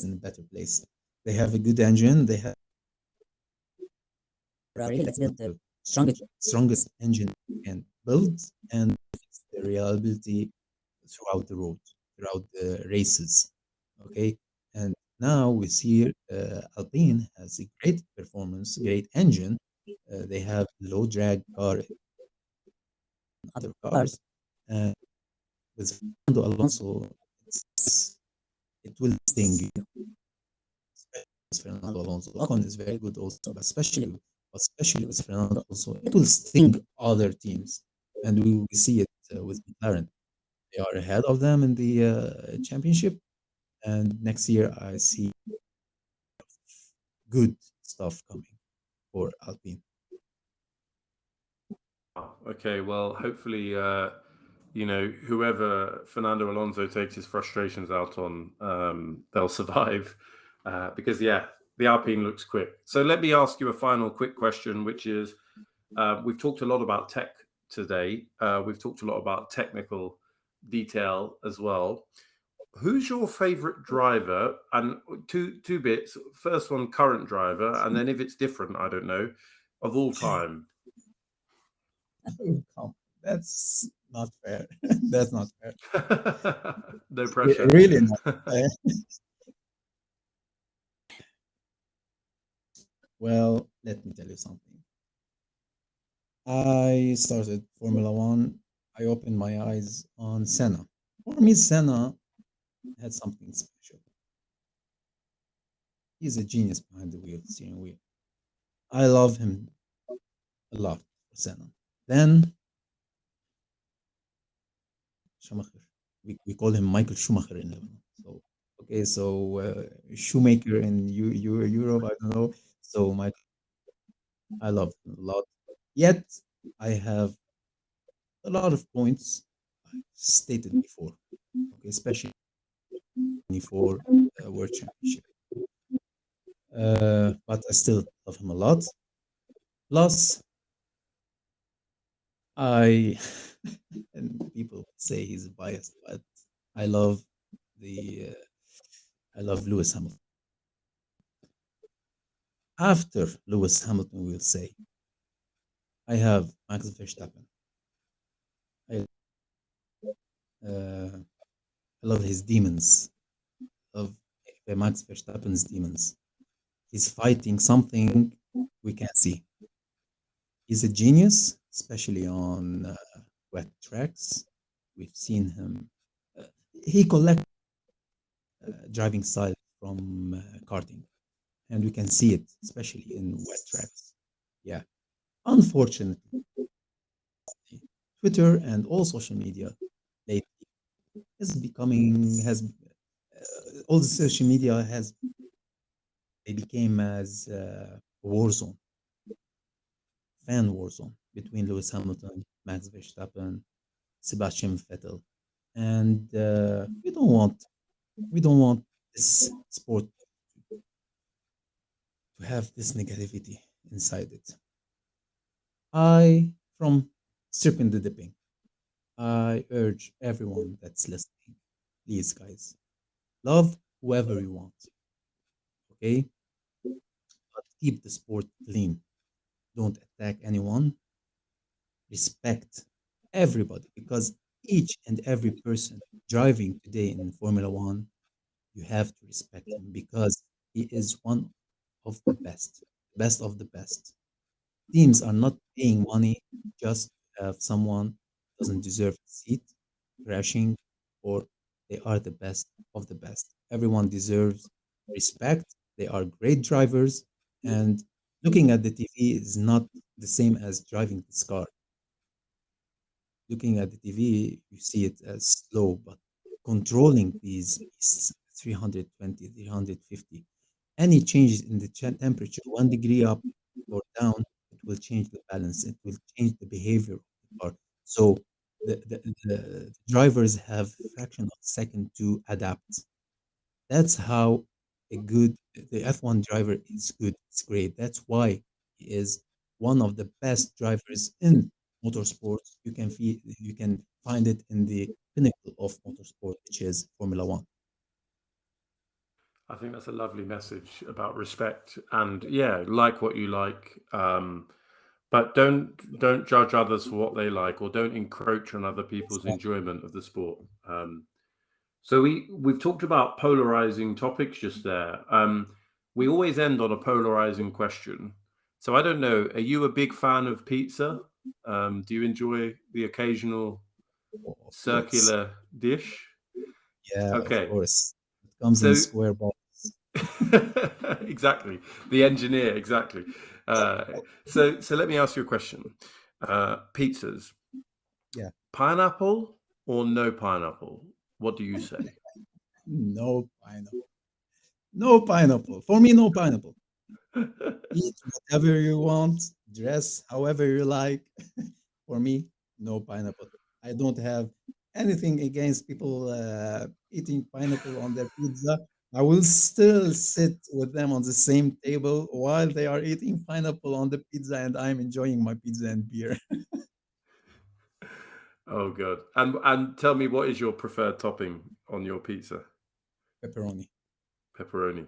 in a better place. They have a good engine. They have Ferrari. Let's build the strongest engine we can build, and the reliability throughout the road, throughout the races. Okay, and now we see Alpine has a great performance, great engine. They have low drag car in other cars, and with Fernando Alonso, it will sting you. Fernando Alonso. Ocon is very good also, but especially with Fernando Alonso, it will sting other teams, and we will see it with McLaren. They are ahead of them in the championship, and next year I see good stuff coming for Alpine. okay, well, hopefully, whoever Fernando Alonso takes his frustrations out on, they'll survive. Because, yeah, the Alpine looks quick. So let me ask you a final quick question, which is we've talked a lot about tech today. We've talked a lot about technical detail as well. Who's your favorite driver? And two bits. First one, current driver, and then if it's different, I don't know, of all time. Oh, that's not fair. That's not fair. No pressure. Really not fair. Well, let me tell you something. I started Formula One. I opened my eyes on Senna. For me, Senna had something special. He's a genius behind the wheel, steering wheel. I love him a lot, Senna. Then Schumacher. We call him Michael Schumacher in Lebanon. So okay, so Shoemaker in Europe, I don't know. So Michael, I love him a lot. Yet I have a lot of points I stated before, okay, especially for World Championship. But I still love him a lot. Plus, I and people say he's biased, but I love the I love Lewis Hamilton. After Lewis Hamilton, we'll say I have Max Verstappen. I uh, I love his demons. Of Max Verstappen's demons. He's fighting something we can't see. He's a genius, especially on wet tracks. We've seen him. Uh, he collects driving style from karting, and we can see it, especially in wet tracks. Yeah. Unfortunately, Twitter and all social media lately is becoming has all the social media has they became as a war zone, fan war zone between Lewis Hamilton, Max Verstappen, Sebastian Vettel, and we don't want this sport to have this negativity inside it. I from stripping the dipping, I urge everyone that's listening, please guys, love whoever you want, okay? But keep the sport clean. Don't attack anyone. Respect everybody because each and every person driving today in Formula One, you have to respect him because he is one of the best of the best. Teams are not paying money just to have someone doesn't deserve a seat, crashing, or they are the best of the best. Everyone deserves respect. They are great drivers, and looking at the TV is not the same as driving this car. Looking at the TV, you see it as slow, but controlling these beasts, 320, 350, any changes in the temperature, 1 degree up or down, it will change the balance. It will change the behavior of the car. So the drivers have fraction of a second to adapt. That's how a good the F1 driver is good. It's great. That's why he is one of the best drivers in motorsports. You can find it in the pinnacle of motorsport, which is Formula One. I think that's a lovely message about respect and yeah, like what you like. But don't judge others for what they like or don't encroach on other people's Exactly. enjoyment of the sport. So we've talked about polarizing topics just there. We always end on a polarizing question. So I don't know, are you a big fan of pizza? Do you enjoy the occasional Oh, of course. circular dish? Yeah, of Okay. course. It comes in So square balls. exactly. The engineer, exactly. Uh, so let me ask you a question. Pizzas, Yeah. pineapple or no pineapple? What do you say? No pineapple. No pineapple. For me, no pineapple. Eat whatever you want, dress however you like. For me, no pineapple. I don't have anything against people eating pineapple on their pizza. I will still sit with them on the same table while they are eating pineapple on the pizza and I'm enjoying my pizza and beer. Oh, good. And tell me, what is your preferred topping on your pizza? Pepperoni. Pepperoni.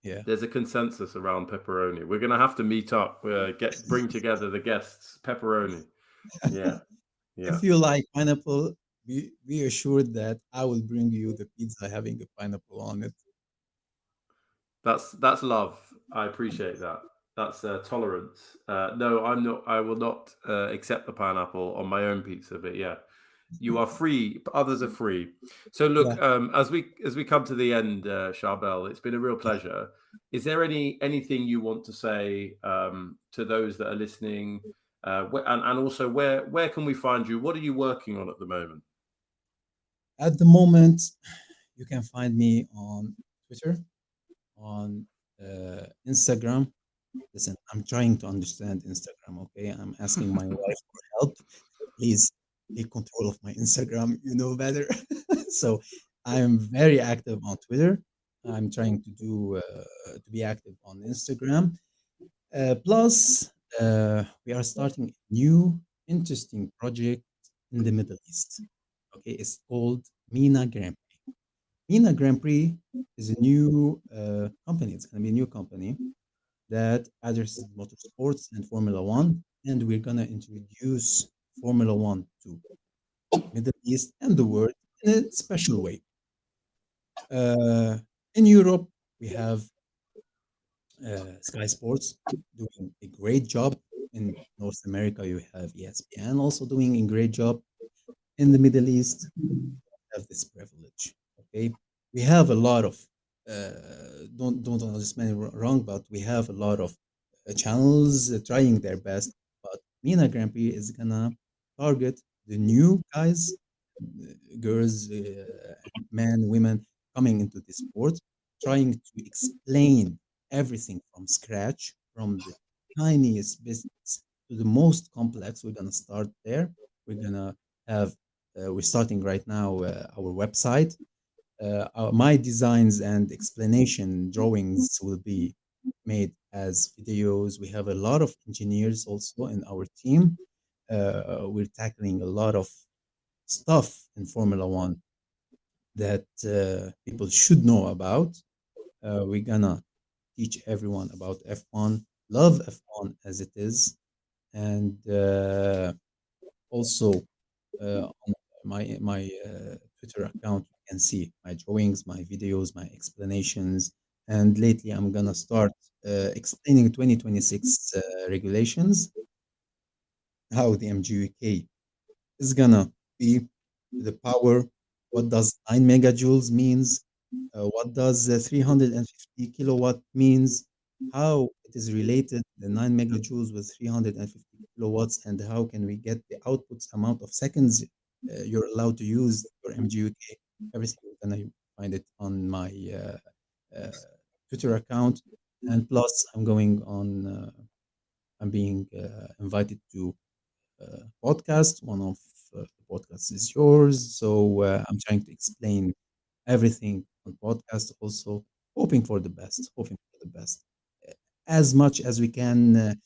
Yeah. There's a consensus around pepperoni. We're gonna have to meet up. Get bring together the guests. Pepperoni. Yeah, yeah. If you like pineapple, be assured that I will bring you the pizza having a pineapple on it. That's love. I appreciate that. That's tolerance. No, I'm not. I will not accept the pineapple on my own pizza. But yeah, you are free. Others are free. So Yeah. look, as we come to the end, Charbel, it's been a real pleasure. Is there anything you want to say to those that are listening, and also where can we find you? What are you working on at the moment? At the moment, you can find me on Twitter, on Instagram. Listen, I'm trying to understand Instagram, okay? I'm asking my wife for help. Please. take control of my Instagram. You know better. So I am very active on Twitter. I'm trying to be active on Instagram. Plus, we are starting a new interesting project in the Middle East. Okay, it's called MENA Grand Prix. MENA Grand Prix is a new company. It's going to be a new company that addresses motorsports and Formula One, and we're going to introduce Formula One to Middle East and the world in a special way. Uh, in Europe, we have Sky Sports doing a great job. In North America, you have ESPN also doing a great job. In the Middle East, we have this privilege. Okay, we have a lot of don't understand me wrong, but we have a lot of channels trying their best. But MENA Grand Prix is gonna target the new guys, girls, men, women coming into the sport, trying to explain everything from scratch, from the tiniest business to the most complex. We're gonna start there. We're gonna have we're starting right now our website. My designs and explanation drawings will be made as videos. We have a lot of engineers also in our team. We're tackling a lot of stuff in Formula One that people should know about. We're gonna teach everyone about F1, love F1 as it is, and also on my Twitter account, you can see my drawings, my videos, my explanations. And lately, I'm gonna start explaining 2026 regulations, how the MGUK is gonna be the power. What does 9 megajoules means? What does 350 kilowatt means? How it is related, the 9 megajoules with 350 kilowatts, and how can we get the outputs amount of seconds you're allowed to use your MGUK? Everything you're gonna find it on my uh, Twitter account, and plus I'm being invited to podcast. One of the podcasts is yours. So I'm trying to explain everything on podcast, also hoping for the best, hoping for the best. As much as we can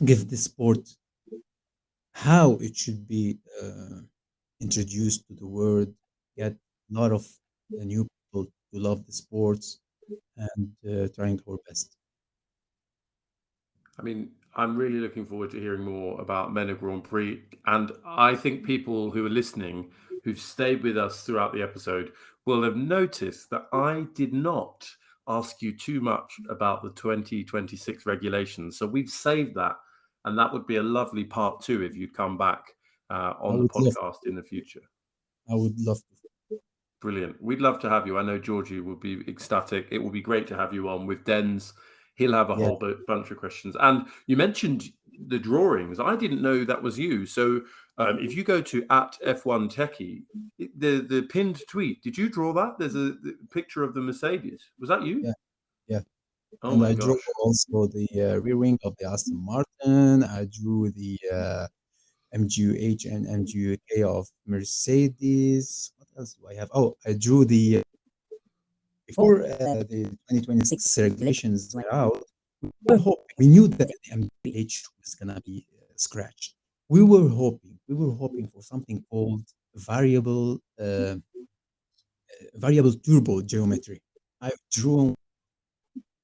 give the sport how it should be introduced to the world, get a lot of new people to love the sports, and trying our best. I mean, I'm really looking forward to hearing more about MENA Grand Prix. And I think people who are listening, who've stayed with us throughout the episode, will have noticed that I did not ask you too much about the 2026 regulations. So we've saved that. And that would be a lovely part two if you'd come back I on the would love, podcast in the future. I would love to. Brilliant. We'd love to have you. I know Georgie will be ecstatic. It will be great to have you on with Dens. He'll have a Yeah, whole bunch of questions. And you mentioned the drawings. I didn't know that was you. So if you go to at F1 Techie, the pinned tweet, did you draw that? There's the picture of the Mercedes. Was that you? yeah, yeah. Oh And my I drew gosh. also the rear wing of the Aston Martin. I drew the MGUH and MGUK of Mercedes. What else do I have? Oh, I drew the before the 2026 regulations were out. We knew that the MGUH was gonna be scratched. We were hoping for something called variable variable turbo geometry. I drew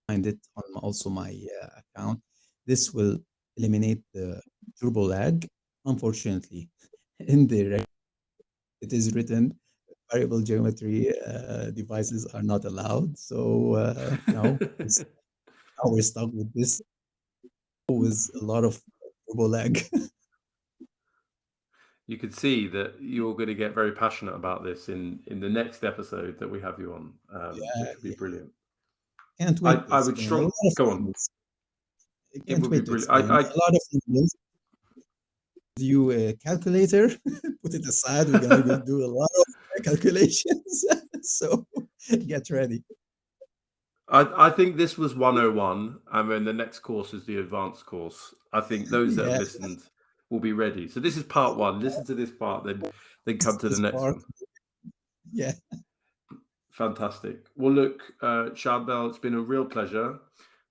it on also my account. This will eliminate the turbo lag. Unfortunately, in the it is written variable geometry devices are not allowed. So now we're stuck with this with a lot of turbo lag. You could see that you're going to get very passionate about this in the next episode that we have you on, Yeah, which would be yeah. brilliant. Can't wait to I would explain a lot strong of go on. things. I It can't would be wait to brilliant. explain a lot of things. You a calculator, put it aside. We're gonna go do a lot of calculations. So get ready. I think this was 101, and then the next course is the advanced course. I think those that have Yeah, listened, will be ready. So this is part one. Listen to this part, then come to the This next part, one. yeah. Fantastic. Well, look, CHARBEL, it's been a real pleasure.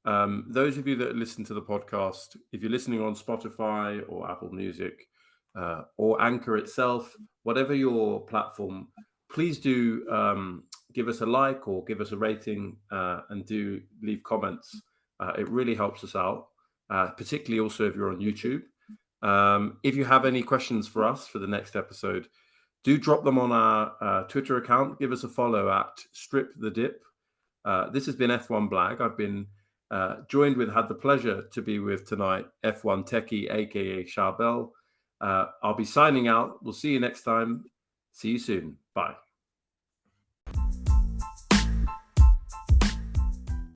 Those of you that listen to the podcast, if you're listening on Spotify or Apple Music or Anchor itself, whatever your platform, please do give us a like or give us a rating and do leave comments. It really helps us out, particularly also if you're on YouTube. If you have any questions for us for the next episode, do drop them on our Twitter account. Give us a follow at Strip the Dip. This has been F1BLAG. I've been had the pleasure to be with tonight F1 Techie, aka CHARBEL. I'll be signing out. We'll see you next time. See you soon. Bye.